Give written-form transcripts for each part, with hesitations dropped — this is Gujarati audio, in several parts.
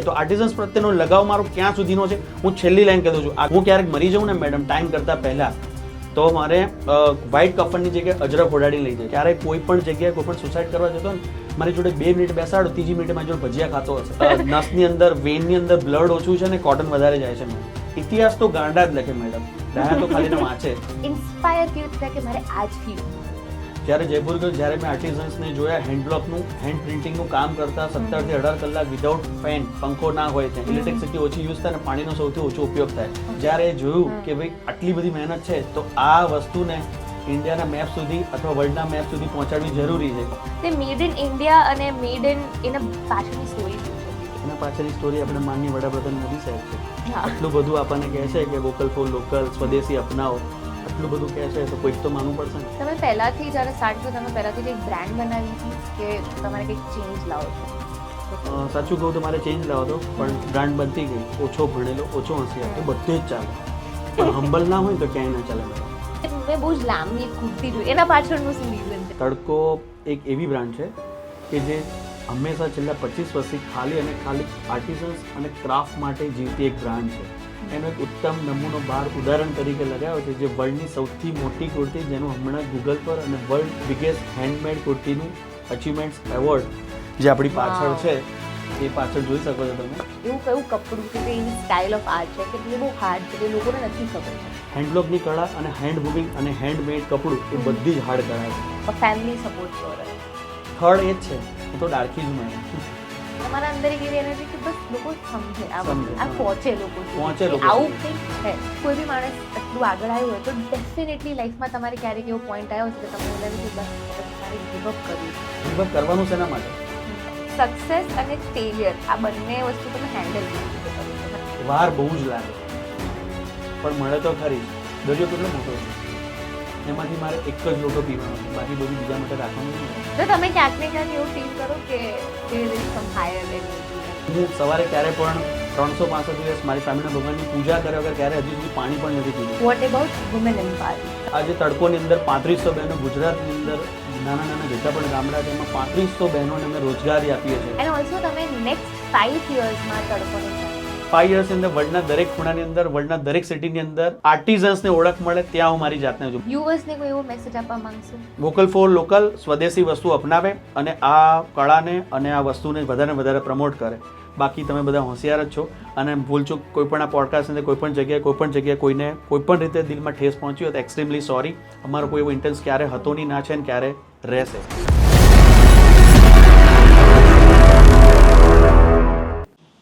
તો આર્ટિઝન્સ પ્રત્યેનો લગાવ મારો ક્યાં સુધીનો છે હું છેલ્લી લાઈન કહી દઉં છું. હું ક્યારેક મરી જાઉં ને મેડમ ટાઈમ કરતાં પહેલાં તો મારે વ્હાઇટ કફનની જગ્યાએ અજરક ઓડાડીને લઈ જાય. ક્યારેક કોઈ પણ જગ્યાએ કોઈ પણ સુસાઇડ કરવા જતો ને મારી જોડે 2 મિનિટ બેસાડો, ત્રીજી મિનિટે મારી જોડે ભજીયા ખાતો હશે. નસની અંદર વેનની અંદર બ્લડ ઓછું છે ને કોટન વધારે જાય છે. ઇતિહાસ તો ગાંડા જ લખે મેડમ, ડાયા તો ખાલી વાંચે. ઇન્સ્પાયર કેવી રીતે કે મારે આજ ફીલ. જ્યારે જયપુર ગયો જ્યારે મેં આર્ટિઝન્સને જોયા હેન્ડબ્લોકનું હેન્ડ પ્રિન્ટિંગનું કામ કરતા 17 થી 18 કલાક વિધાઉટ ફેન, પંખો ના હોય ત્યાં ઇલેક્ટ્રિસિટી ઓછી યુઝ થાય ને પાણીનો સૌથી ઓછો ઉપયોગ થાય. જ્યારે જોયું કે ભાઈ આટલી બધી મહેનત છે તો આ વસ્તુને ઇન્ડિયાના મેપ સુધી અથવા વર્લ્ડના મેપ સુધી પહોંચાડવી જરૂરી છે. તે મેડ ઇન ઇન્ડિયા અને મેડ ઇન એના પાછળની સ્ટોરી શું છે? એના પાછળની સ્ટોરી આપણે માનનીય વડાપ્રધાન મોદી સાહેબ છે. આટલું બધું આપણને કહે છે કે વોકલ ફોર લોકલ, સ્વદેશી અપનાવો, આટલું બધું કહે છે તો કોઈક તો માનવું પડશે ને. તમે પહેલાથી જ્યારે સ્ટાર્ટ કર્યું તમે પહેલાથી એક બ્રાન્ડ બનાવી હતી કે તમારે કંઈક ચેન્જ લાવો છો? સાચું કહું તો મારે ચેન્જ લાવો હતો પણ બ્રાન્ડ બનતી ગઈ. ઓછો ભણેલો, ઓછો હોશિયાર તો બધે જ ચાલે, પણ હમ્બલ ના હોય તો ક્યાંય ના ચાલે. મેં બહુ જ લાંબી એક કુર્તી જોઈ, એના પાછળનું શું રીઝન છે? તડકો એક એવી બ્રાન્ડ છે કે જે હંમેશા છેલ્લા 25 વર્ષથી ખાલી અને ખાલી આર્ટિઝન્સ અને ક્રાફ્ટ માટે જીવતી એક બ્રાન્ડ છે. એનો એક ઉત્તમ નમૂનો બહાર ઉદાહરણ તરીકે લગાવ્યો છે, જે વર્લ્ડની સૌથી મોટી કુર્તી, જેનું હમણાં ગૂગલ પર અને વર્લ્ડ બિગેસ્ટ હેન્ડમેડ કુર્તીનું અચીવમેન્ટ્સ એવોર્ડ જે આપણી પાછળ છે એ પાછળ જોઈ શકો છો તમે. એવું કયું કપડું છે કે એની સ્ટાઇલ ઓફ આર્ટ છે કે તે બહુ હાર્ડ છે, તે લોકોને નથી ખબર છે. હેન્ડબ્લોકની કળા અને હેન્ડ મૂવિંગ અને હેન્ડમેડ કપડું એ બધી જ હાર્ડ કળા છે. ફેમિલી સપોર્ટ કરો. થર્ડ એ જ છે, હું તો ડાર્કી જ મને તમારા અંદર એક એવી એનર્જી કે બસ લોકો સમજે આ પહોંચે લોકો પહોંચે લોકો. આવું કંઈક છે. કોઈ બી માણસ એટલું આગળ આવ્યું હોય તો ડેફિનેટલી લાઈફમાં તમારે ક્યારેક એવો પોઈન્ટ આવ્યો છે કે તમને લાગે કે બસ તારે ગિવ અપ કરવું. ગિવ અપ કરવાનું શેના માટે? સક્સેસ અને ફેલિયર આ બંને વસ્તુ તમે હેન્ડલ કરી શકો. વાર બહુ જ લાગે પણ મળે તો ખરી. દરિયો કેટલો મોટો છે, એમાંથી મારે એક જ લોટો પીવાનો છે, બાકી બધું બીજા માટે રાખવાનું નથી. તો તમે ક્યાંક ને ક્યાંક એવું ફીલ કરો કે there is some higher level. હું સવારે ક્યારે પણ 365 દિવસ મારી ફેમિલીના ભગવાનની પૂજા કર્યા વગર ક્યારે હજુ સુધી પાણી પણ નથી પીધું. What about women empowerment? આજે તડકોની અંદર 3500 બહેનો ગુજરાતની અંદર નાના નાના જેટલા પણ ગામડા છે એમાં 3500 બહેનોને અમે રોજગારી આપીએ છીએ. એન્ડ ઓલ્સો તમે નેક્સ્ટ 5 યર્સમાં તડકોને 5 યર્સ અંદર વર્લ્ડના દરેક ખૂણાની અંદર, વર્લ્ડના દરેક સિટીની અંદર આર્ટિઝન્સને ઓળખ મળે ત્યાં હું મારી જાતને છું. યુવર્સને કોઈ એવો મેસેજ આપવા માંગશો? વોકલ ફોર લોકલ, સ્વદેશી વસ્તુ અપનાવે અને આ કળાને અને આ વસ્તુને વધારે ને વધારે પ્રમોટ કરે. બાકી તમે બધા હોશિયાર જ છો અને ભૂલચૂક કોઈ પણ આ પોડકાસ્ટ અંદર કોઈ પણ જગ્યાએ કોઈને કોઈ પણ રીતે દિલમાં ઠેસ પહોંચી હોય તો એક્સ્ટ્રીમલી સોરી. અમારો કોઈ એવો ઇન્ટેન્સ ક્યારે હતો નહીં, ના છે ને ક્યારે રહેશે.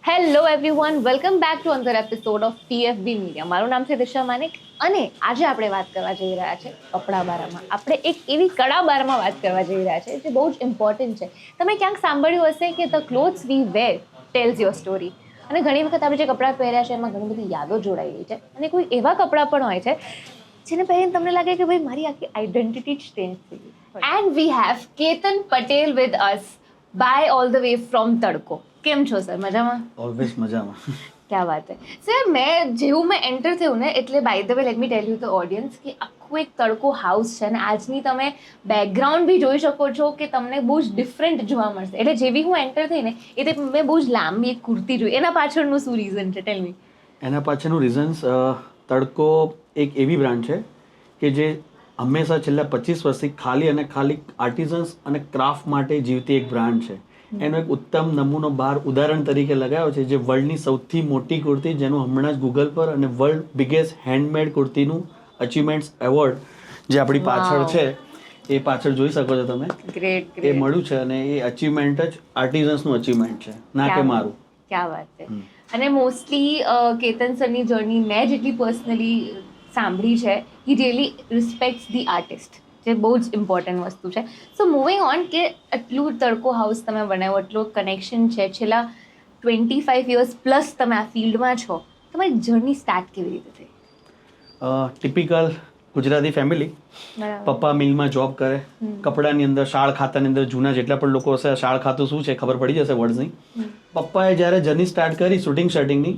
Hello everyone, welcome back to another episode of TFB media. મારું નામ છે દિશા માનિક અને આજે આપણે વાત કરવા જઈ રહ્યા છે કપડા બારામાં. આપણે એક એવી કળા બારામાં વાત કરવા જઈ રહ્યા છે જે બહુ જ ઇમ્પોર્ટન્ટ છે. તમે ક્યાંક સાંભળ્યું હશે કે the clothes we wear tells your story. અને ઘણી વખત આપણે જે કપડાં પહેર્યા છે એમાં ઘણી બધી યાદો જોડાયેલી છે અને કોઈ એવા કપડાં પણ હોય છે જેને પહેરીને તમને લાગે કે ભાઈ મારી આખી આઈડેન્ટિટી જ ચેન્જ થઈ ગઈ. And we have Ketan Patel with us by all the way from Tadko. કેમ છો સર? મજામાં? ઓલવેઝ મજામાં. ક્યાં વાત છે સર. જેવું મેં એન્ટર થયું ને એટલે by the way let me tell you the audience કે આખું એક તડકો હાઉસ છે અને આજની તમે બેકગ્રાઉન્ડ બી જોઈ શકો છો કે તમને બહુ જ ડિફરન્ટ જોવા મળશે. એટલે જેવી હું એન્ટર થઈ ને એટલે મેં બહુ જ લાંબી એક કુર્તી જોઈ. એના પાછળનું શું રીઝન છે? ટેલ મી. એના પાછળનું રીઝન્સ, તડકો એક એવી બ્રાન્ડ છે કે જે હંમેશા છેલ્લા 25 વર્ષથી ખાલી અને ખાલી આર્ટિઝન્સ અને ક્રાફ્ટ માટે જીવતી એક બ્રાન્ડ છે. એનો એક ઉત્તમ નમૂનો બહાર ઉદાહરણ તરીકે લગાવ્યો છે, જે વર્લ્ડની સૌથી મોટી કુર્તી, જેનું હમણાં જ ગૂગલ પર અને વર્લ્ડ બિગેસ્ટ હેન્ડમેડ કુર્તીનું અચીવમેન્ટ્સ એવોર્ડ જે આપણી પાછળ છે એ પાછળ જોઈ શકો છો તમે. એ મળ્યું છે અને એ અચીવમેન્ટ જ આર્ટિઝન્સનું અચીવમેન્ટ છે, ના કે મારું. ક્યાં વાત છે. અને મોસ્ટલી કેતન સરની જર્ની મેં જેટલી પર્સનલી સાંભળી છે, હી રિયલી રિસ્પેક્ટ્સ ધી આર્ટિસ્ટ, જે બહુ જ ઇમ્પોર્ટન્ટ વસ્તુ છે. સો મૂવિંગ ઓન, કે આટલું તડકો હાઉસ તમે બનાવ્યો, એટલું કનેક્શન છે, છેલ્લા 25 યર્સ પ્લસ તમે આ ફિલ્ડમાં છો, તમારી જર્ની સ્ટાર્ટ કેવી રીતે થઈ? Typical Gujarati family. પપ્પા મિલમાં જોબ કરે, કપડાની અંદર શાળ ખાતાની અંદર જૂના જેટલા પણ લોકો હશે, શાળ ખાતું શું છે ખબર પડી જશે વર્ડ્સની. પપ્પાએ જ્યારે જર્ની સ્ટાર્ટ કરી શૂટિંગની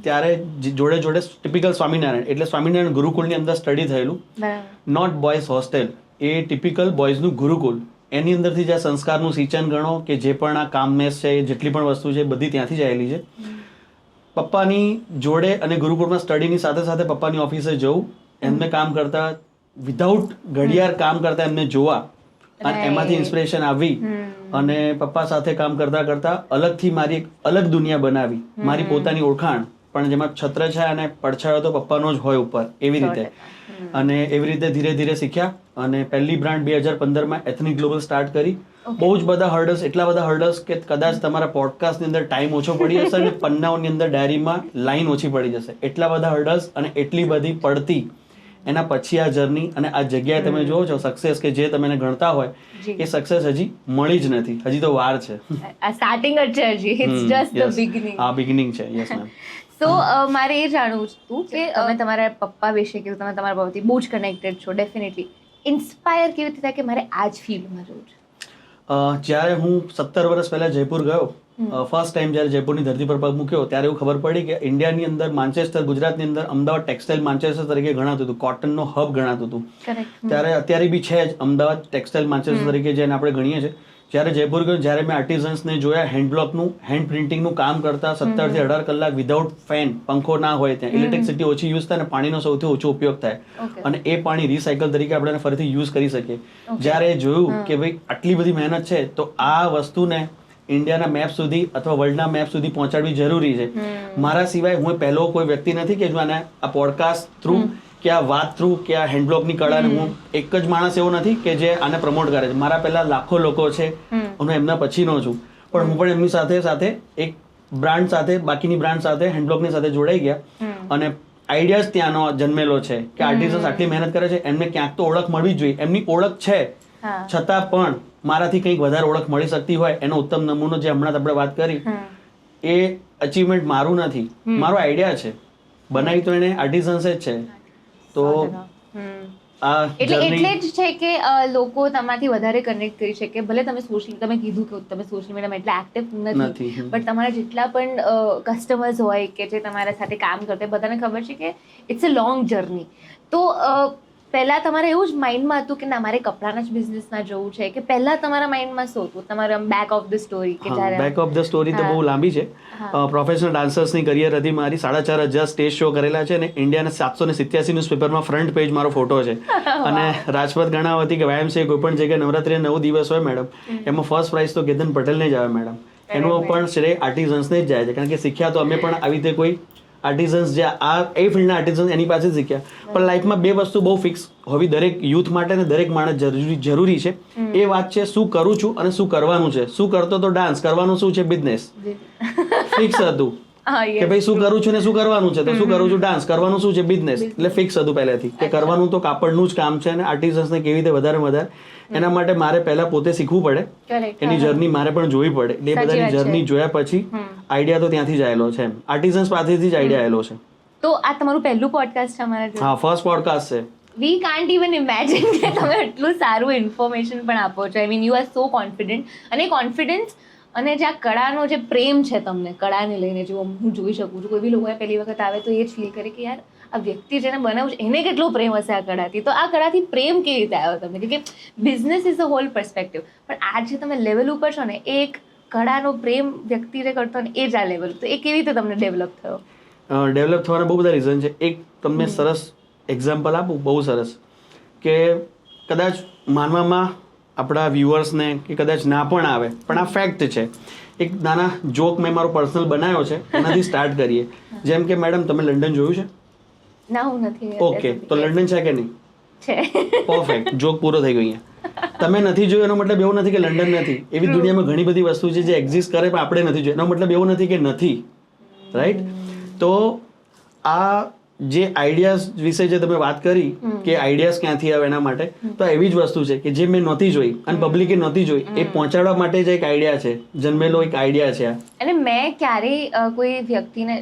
ત્યારે જોડે જોડે ટિપિકલ સ્વામિનારાયણ, એટલે સ્વામિનારાયણ ગુરુકુળની અંદર સ્ટડી થયેલું. નોટ બોયઝ હોસ્ટેલ, એ ટિપિકલ બોયઝનું ગુરુકુળ. એની અંદરથી જે સંસ્કારનું સિંચન ગણો કે જે પણ આ કામમેસ છે, જેટલી પણ વસ્તુ છે બધી ત્યાંથી જ આવેલી છે. પપ્પાની જોડે અને ગુરુકુળમાં સ્ટડીની સાથે સાથે પપ્પાની ઓફિસે જવું, એમને કામ કરતા વિધાઉટ ઘડિયાળ કામ કરતા એમને જોવા અને એમાંથી ઇન્સ્પિરેશન આવી અને પપ્પા સાથે કામ કરતા કરતા અલગથી મારી એક અલગ દુનિયા બનાવી, મારી પોતાની ઓળખાણ, પણ જેમાં છત્રછાયા અને પડછાયો તો પપ્પાનો જ હોય ઉપર, એવી રીતે. અને એવી રીતે ધીરે ધીરે શીખ્યા અને પહેલી બ્રાન્ડ 2015માં એથનિક ગ્લોબલ સ્ટાર્ટ કરી. બહુ જ બધા હર્ડલ્સ, એટલા બધા હર્ડલ્સ કે કદાચ તમારા પોડકાસ્ટની અંદર ટાઈમ ઓછો પડી જશે અને પન્નાઓની અંદર ડાયરીમાં લાઈન ઓછી પડી જશે, એટલા બધા હર્ડલ્સ અને એટલી બધી પડતી. એના પછી આ જર્ની અને આ જગ્યાએ તમે જોવો છો સક્સેસ કે જે તમે ગણતા હોય એ સક્સેસ હજી મળી જ નથી, હજી તો વાર છે. આ સ્ટાર્ટિંગ જ છે હજી, ઇટ્સ જસ્ટ ધ બિગિનિંગ. હા, બિગિનિંગ છે. Yes ma'am. સો મારે એ જાણવું હતું કે તમે તમારા પપ્પા વિશે કીધું, તમે તમારા પપ્પાથી બહુ જ કનેક્ટેડ છો. ડેફિનેટલી ઇન્સ્પાયર કેવી રીતે થાય કે મારે આ જ ફિલ્ડમાં જવું છે? જ્યારે હું 17 વર્ષ પહેલા જયપુર ગયો, ફર્સ્ટ ટાઈમ જ્યારે જયપુરની ધરતી પર પગ મૂક્યો, ત્યારે એવું ખબર પડી કે ઇન્ડિયાની અંદર માન્ચેસ્ટર, ગુજરાતની અંદર અમદાવાદ ટેક્સટાઇલ માન્ચેસ્ટર તરીકે ગણાતું હતું, કોટનનો હબ ગણાતું હતું. ત્યારે અત્યારે બી છે જ અમદાવાદ ટેક્સટાઇલ માન્ચેસ્ટર તરીકે, જેને આપણે ગણીએ છીએ. જ્યારે જયપુર ગયો, જ્યારે મેં આર્ટિઝન્સને જોયા હેન્ડ બ્લોકનું, હેન્ડ પ્રિન્ટિંગનું કામ કરતા 17 થી 18 કલાક વિધાઉટ ફેન, પંખો ના હોય, ત્યાં ઇલેક્ટ્રિસિટી ઓછી યુઝ થાય અને પાણીનો સૌથી ઓછો ઉપયોગ થાય, અને એ પાણી રિસાયકલ તરીકે આપણે ફરીથી યુઝ કરી શકીએ. જ્યારે જોયું કે ભાઈ આટલી બધી મહેનત છે, તો આ વસ્તુને ઇન્ડિયાના મેપ સુધી અથવા વર્લ્ડના મેપ સુધી પહોંચાડવી જરૂરી છે. મારા સિવાય હું પહેલો કોઈ વ્યક્તિ નથી કે જો આને આ પોડકાસ્ટ થ્રુ કે આ વાત થ્રુ કે આ હેન્ડબ્લોકની કળાને, હું એક જ માણસ એવો નથી કે જે આને પ્રમોટ કરે છે. મારા પહેલા લાખો લોકો છે, હું એમના પછીનો છું, પણ હું પણ એમની સાથે સાથે એક બ્રાન્ડ સાથે, બાકીની બ્રાન્ડ સાથે, હેન્ડબ્લોકની સાથે જોડાઈ ગયા. અને આઈડિયાઝ ત્યાંનો જન્મેલો છે કે આર્ટિસ્ટ આટલી મહેનત કરે છે, એમને ક્યાંક તો ઓળખ મળવી જ જોઈએ. એમની ઓળખ છે, છતાં પણ મારાથી કંઈક વધારે ઓળખ મળી શકતી હોય, એનો ઉત્તમ નમૂનો જે હમણાં આપણે વાત કરી, એ અચીવમેન્ટ મારું નથી, મારો આઈડિયા છે. બનાવી તો એને આર્ટિઝન્સ જ છે. તો એટલે જ છે કે લોકો તમારાથી વધારે કનેક્ટ કરી શકે. ભલે તમે કીધું કે તમે સોશિયલ મીડિયામાં એટલે એક્ટિવ નથી, બટ તમારા જેટલા પણ કસ્ટમર્સ હોય કે જે તમારા સાથે કામ કરતા, બધાને ખબર છે કે ઇટ્સ અ લોંગ જર્ની. તો પહેલા તમારે એવું જ માઇન્ડમાં હતું કે ના મારે કપડાના જ બિઝનેસમાં જવું છે, કે પહેલા તમારા માઇન્ડમાં શું હતું? તમારા બેક ઓફ ધ સ્ટોરી કે જ્યારે બેક ઓફ ધ સ્ટોરી તો બહુ લાંબી છે. પ્રોફેશનલ ડાન્સર્સની કરિયર હતી મારી. 4,500 સ્ટેજ શો કરેલા છે અને ઇન્ડિયાના 787 ન્યૂઝપેપરમાં ફ્રન્ટ પેજ મારો ફોટો છે. અને રાજપથ ગણાવતી કે YMCA કોઈ પણ જગ્યાએ નવરાત્રી 9 દિવસ હોય મેડમ, એમાં ફર્સ્ટ પ્રાઇઝ તો કેતન પટેલને જ આવે મેડમ. એનો પણ શ્રેય આર્ટિઝન્સને જ જાય છે, કારણ કે શીખ્યા તો અમે પણ આવી રીતે કોઈ આર્ટિઝન્સ જે આ એ ફિલ્ડના આર્ટિઝન્સ એની પાસે શીખ્યા. પણ લાઈફમાં બે વસ્તુ બહુ ફિક્સ હોવી દરેક યુથ માટે ને દરેક માણસ જરૂરી છે. એ વાત છે શું કરું છું અને શું કરવાનું છે. શું કરતો તો ડાન્સ, કરવાનું શું છે? બિઝનેસ. ફિક્સ હતું કે ભાઈ શું કરું છું ને શું કરવાનું છે, તો શું કરું છું? ડાન્સ. કરવાનું શું છે? બિઝનેસ. એટલે ફિક્સ હતું પહેલેથી કે કરવાનું તો કાપડનું જ કામ છે અને આર્ટિઝન્સને કેવી રીતે વધારે વધારે, એના માટે મારે પહેલા પોતે શીખવું પડે, એની જર્ની મારે પણ જોવી પડે. એટલે એ બધાની જર્ની જોયા પછી આઈડિયા તો ત્યાંથી જ આવેલો છે, આર્ટિઝન્સ પાસેથી જ આઈડિયા આવેલો છે. તો આ તમારું પહેલું પોડકાસ્ટ છે અમારા જોડે? હા, ફર્સ્ટ પોડકાસ્ટ છે. વી કાન્ટ ઇવન ઇમેજિન કે તમે એટલું સારું ઇન્ફોર્મેશન પણ આપો છો. I mean you are so confident. અને કોન્ફિડન્સ અને જે આ કળાનો જે પ્રેમ છે તમને કળાને લઈને, જો હું જોઈ શકું છું, કોઈ બી લોકોએ પહેલી વખત આવે તો એ જ ફીલ કરે કે યાર આ વ્યક્તિ જેને બનાવ્યું છે એને કેટલો પ્રેમ હશે આ કળાથી. તો આ કળાથી પ્રેમ કેવી રીતે આવ્યો તમને? કે business is a whole perspective, પણ આ જે તમે લેવલ ઉપર છો ને, એ એક કળાનો પ્રેમ વ્યક્તિ જે કરતો ને એ જ આ લેવલ, તો એ કેવી રીતે તમને ડેવલપ થયો? ડેવલપ થવાના બહુ બધા રીઝન છે. એક તમને સરસ એક્ઝામ્પલ આપું, બહુ સરસ, કે કદાચ માનવામાં આપણા વ્યુઅર્સને કે કદાચ ના પણ આવે, પણ આ ફેક્ટ છે. એક નાના જોક મેં મારો પર્સનલ બનાવ્યો છે, એનાથી સ્ટાર્ટ કરીએ. જેમ કે મેડમ તમે લંડન જોયું છે? ના, હું નથી. ઓકે, તો લંડન છે કે નહીં? છે. પરફેક્ટ, જોક પૂરો થઈ ગયો અહીંયા. તમે નથી જોયું એનો મતલબ એવું નથી કે લંડન નથી. એવી દુનિયામાં ઘણી બધી વસ્તુ છે જે એક્ઝિસ્ટ કરે પણ આપણે નથી જોયું. એનો મતલબ એવું નથી કે નથી, રાઈટ? તો આ જે આઈડિયાઝ વિશે જે તમે વાત કરી કે આઈડિયાઝ ક્યાંથી આવે એના માટે, તો એવી જ વસ્તુ છે કે જે મેં નહોતી જોઈ અને પબ્લિકે નહોતી જોઈ, એ પહોંચાડવા માટે જ એક આઈડિયા છે, જન્મેલો એક આઈડિયા છે. અને મેં ક્યારેય કોઈ વ્યક્તિને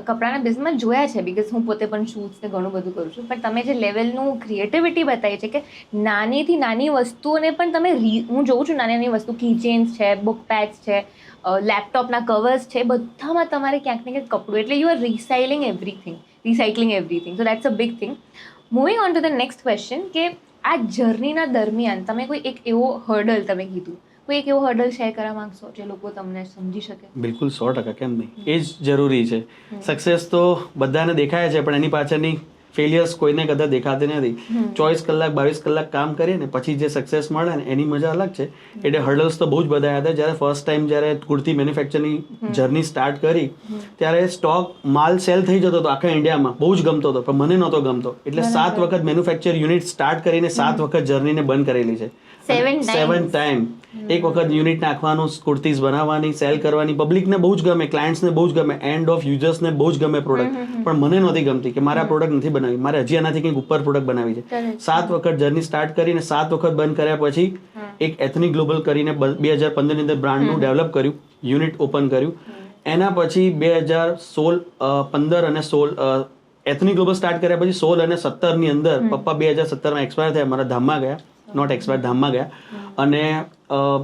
કપડાના બિઝનેસમાં જોયા છે, બીકોઝ હું પોતે પણ શૂટ્સ ને ઘણું બધું કરું છું, પણ તમે જે લેવલનું ક્રિએટિવિટી બતાવી છે કે નાનીથી નાની વસ્તુઓને પણ તમે, હું જોઉં છું નાની નાની વસ્તુ, કીચેન્સ છે, બુક પેડ્સ છે, લેપટોપના કવર્સ છે, બધામાં તમારે ક્યાંક ને ક્યાંક કપડું, એટલે you are recycling everything. So that's a big thing. Moving on to the next question, કે આ જર્નીના દરમિયાન તમે કોઈ એક એવો હર્ડલ તમે કીધું, કોઈ એક એવો હર્ડલ શેર કરવા માંગશો જે લોકો તમને સમજી શકે? બિલકુલ 100%, કેમ નહીં, એ જ જરૂરી છે. સક્સેસ તો બધાને દેખાય છે, પણ એની પાછળની ફેલિયર્સ કોઈને કદાચ દેખાતી નથી. 24 કલાક 22 કલાક કામ કરીએ ને પછી જે સક્સેસ મળે ને એની મજા અલગ છે. એટલે હર્ડલ્સ તો બહુ જ બધા હતા. જ્યારે ફર્સ્ટ ટાઈમ જ્યારે કુર્તી મેન્યુફેક્ચરની જર્ની સ્ટાર્ટ કરી ત્યારે સ્ટોક માલ સેલ થઈ જતો હતો આખા ઇન્ડિયામાં, બહુ જ ગમતો હતો, પણ મને નહોતો ગમતો. એટલે 7 વખત મેન્યુફેક્ચર યુનિટ સ્ટાર્ટ કરીને 7 વખત જર્નીને બંધ કરેલી છે. 7 ટાઈમ. એક વખત યુનિટ નાખવાનું, કુર્તીઝ બનાવવાની, સેલ કરવાની, પબ્લિકને બહુ જ ગમે, ક્લાયન્ટ્સને બહુ જ ગમે, એન્ડ ઓફ યુઝર્સને બહુ જ ગમે પ્રોડક્ટ, પણ મને નહોતી ગમતી કે મારે આ પ્રોડક્ટ નથી બનાવી, મારે હજી આનાથી કંઈક ઉપર પ્રોડક્ટ બનાવી છે. 7 વખત જર્ની સ્ટાર્ટ કરીને 7 વખત બંધ કર્યા પછી એક એથનિક ગ્લોબલ કરીને 2015 ની અંદર બ્રાન્ડનું ડેવલપ કર્યું, યુનિટ ઓપન કર્યું. એના પછી 2016, 15 અને 16 એથનિક ગ્લોબલ સ્ટાર્ટ કર્યા પછી 16 અને 17 ની અંદર પપ્પા 2017માં એક્સપાયર થયા, મારા ધામમાં ગયા, નોટ એક્સપાયર, ધામમાં ગયા. અને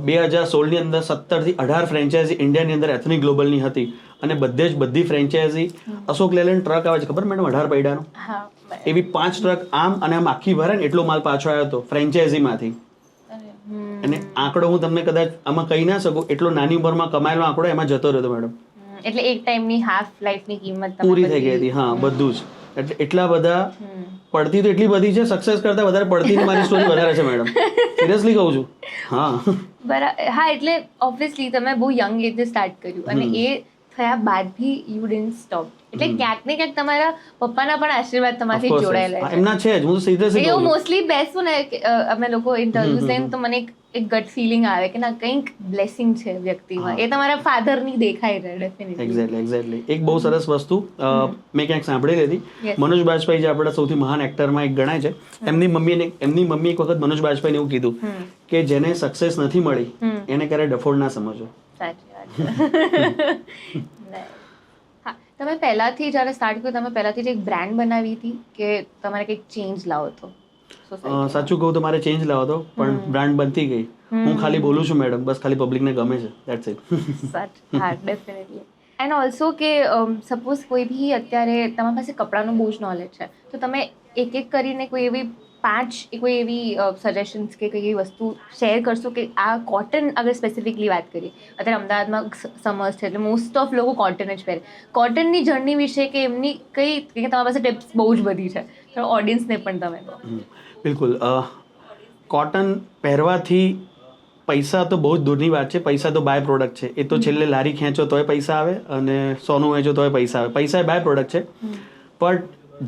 2016 ની અંદર 17 થી 18 ફ્રેન્ચાઇઝી ઇન્ડિયાની અંદર એથનિક ગ્લોબલની હતી. અને બધી ફ્રેન્ચાઇઝી અશોક લેલેન્ડ ટ્રક આવે છે ખબર મેડમ 18 પૈડાનો, એવી 5 ટ્રક આમ અને આમ આખી ભરે ને એટલો માલ પાછો આવ્યો હતો ફ્રેન્ચાઇઝીમાંથી. અને આંકડો હું તમને કદાચ આમાં કહી ના શકું, એટલો નાની ઉંમરમાં કમાયેલો આંકડો એમાં જતો રહ્યો હતો મેડમ. એટલે એક ટાઈમની હાફ લાઈફની કિંમત પૂરી થઈ ગઈ હતી. હા, બધું જ. એટલે એટલા બધા પડતી તો એટલી બધી છે, સક્સેસ કરતા વધારે પડતી મારી સ્ટોરી વધારે છે મેડમ, સિરિયસલી કહું છું. હા બરાબર. હા, એટલે ઓબ્વિયસલી તમે બહુ યંગ એજે સ્ટાર્ટ કર્યું અને એ થયા બાદ ભી યુ ડિડન્ટ સ્ટોપ. એટલે ક્યાંક ને ક્યાંક તમારા પપ્પાના પણ આશીર્વાદ તમારાથી જોડાયેલા છે. એમના છે જ, હું તો સિરિયસલી હું મોસ્ટલી બેસું ને અમે લોકો ઇન્ટરવ્યુઝ લઈને તો મને એક ગટ ફિલિંગ આવે કે ના કંઈક બ્લેસિંગ છે વ્યક્તિમાં, એ તમારા ફાધરની દેખાય છે ડેફિનેટલી. એક્ઝેક્ટલી. એક બહુ સરસ વસ્તુ મેં ક્યાંક સાંભળેલી હતી. મનોજ બાજપાઈ જે આપણા સૌથી મહાન એક્ટરમાં એક ગણાય છે, એમની મમ્મી એક વખત મનોજ બાજપાઈને એવું કીધું કે જેને સક્સેસ નથી મળી એને ક્યારે ડફોડ ના સમજો. સાચી વાત છે. હા, તમે પહેલાથી જ્યારે સ્ટાર્ટ કર્યું તમે પહેલાથી જ એક બ્રાન્ડ બનાવી હતી કે તમારે કંઈક ચેન્જ લાવો હતો? સાચું કહું તો મારે ચેન્જ લાવો હતો, પણ બ્રાન્ડ બનતી ગઈ. હું ખાલી બોલું છું મેડમ, બસ ખાલી પબ્લિકને ગમે છે, દેટ્સ ઇટ. હા, ડેફિનેટલી. એન્ડ ઓલ્સો કે સપોઝ કોઈ બી અત્યારે તમારી પાસે કપડાનું બહુ જ નોલેજ છે તો તમે એક એક કરીને કોઈ એવી 5 કોઈ એવી સજેશન્સ કે કઈ એવી વસ્તુ શેર કરશો કે આ કોટન, અગર સ્પેસિફિકલી વાત કરીએ, અત્યારે અમદાવાદમાં સમર્સ છે એટલે મોસ્ટ ઓફ લોકો કોટન જ પહેરે. કોટનની જર્ની વિશે કે એમની કઈ, કે તમારી પાસે ટિપ્સ બહુ જ બધી છે તો ઓડિયન્સને પણ તમે કહો. બિલકુલ. કોટન પહેરવાથી પૈસા તો બહુ જ દૂરની વાત છે, પૈસા તો બાય પ્રોડક્ટ છે. એ તો છેલ્લે લારી ખેંચો તોય પૈસા આવે અને સોનું વેચો તોય પૈસા આવે. પૈસા એ બાય પ્રોડક્ટ છે, પણ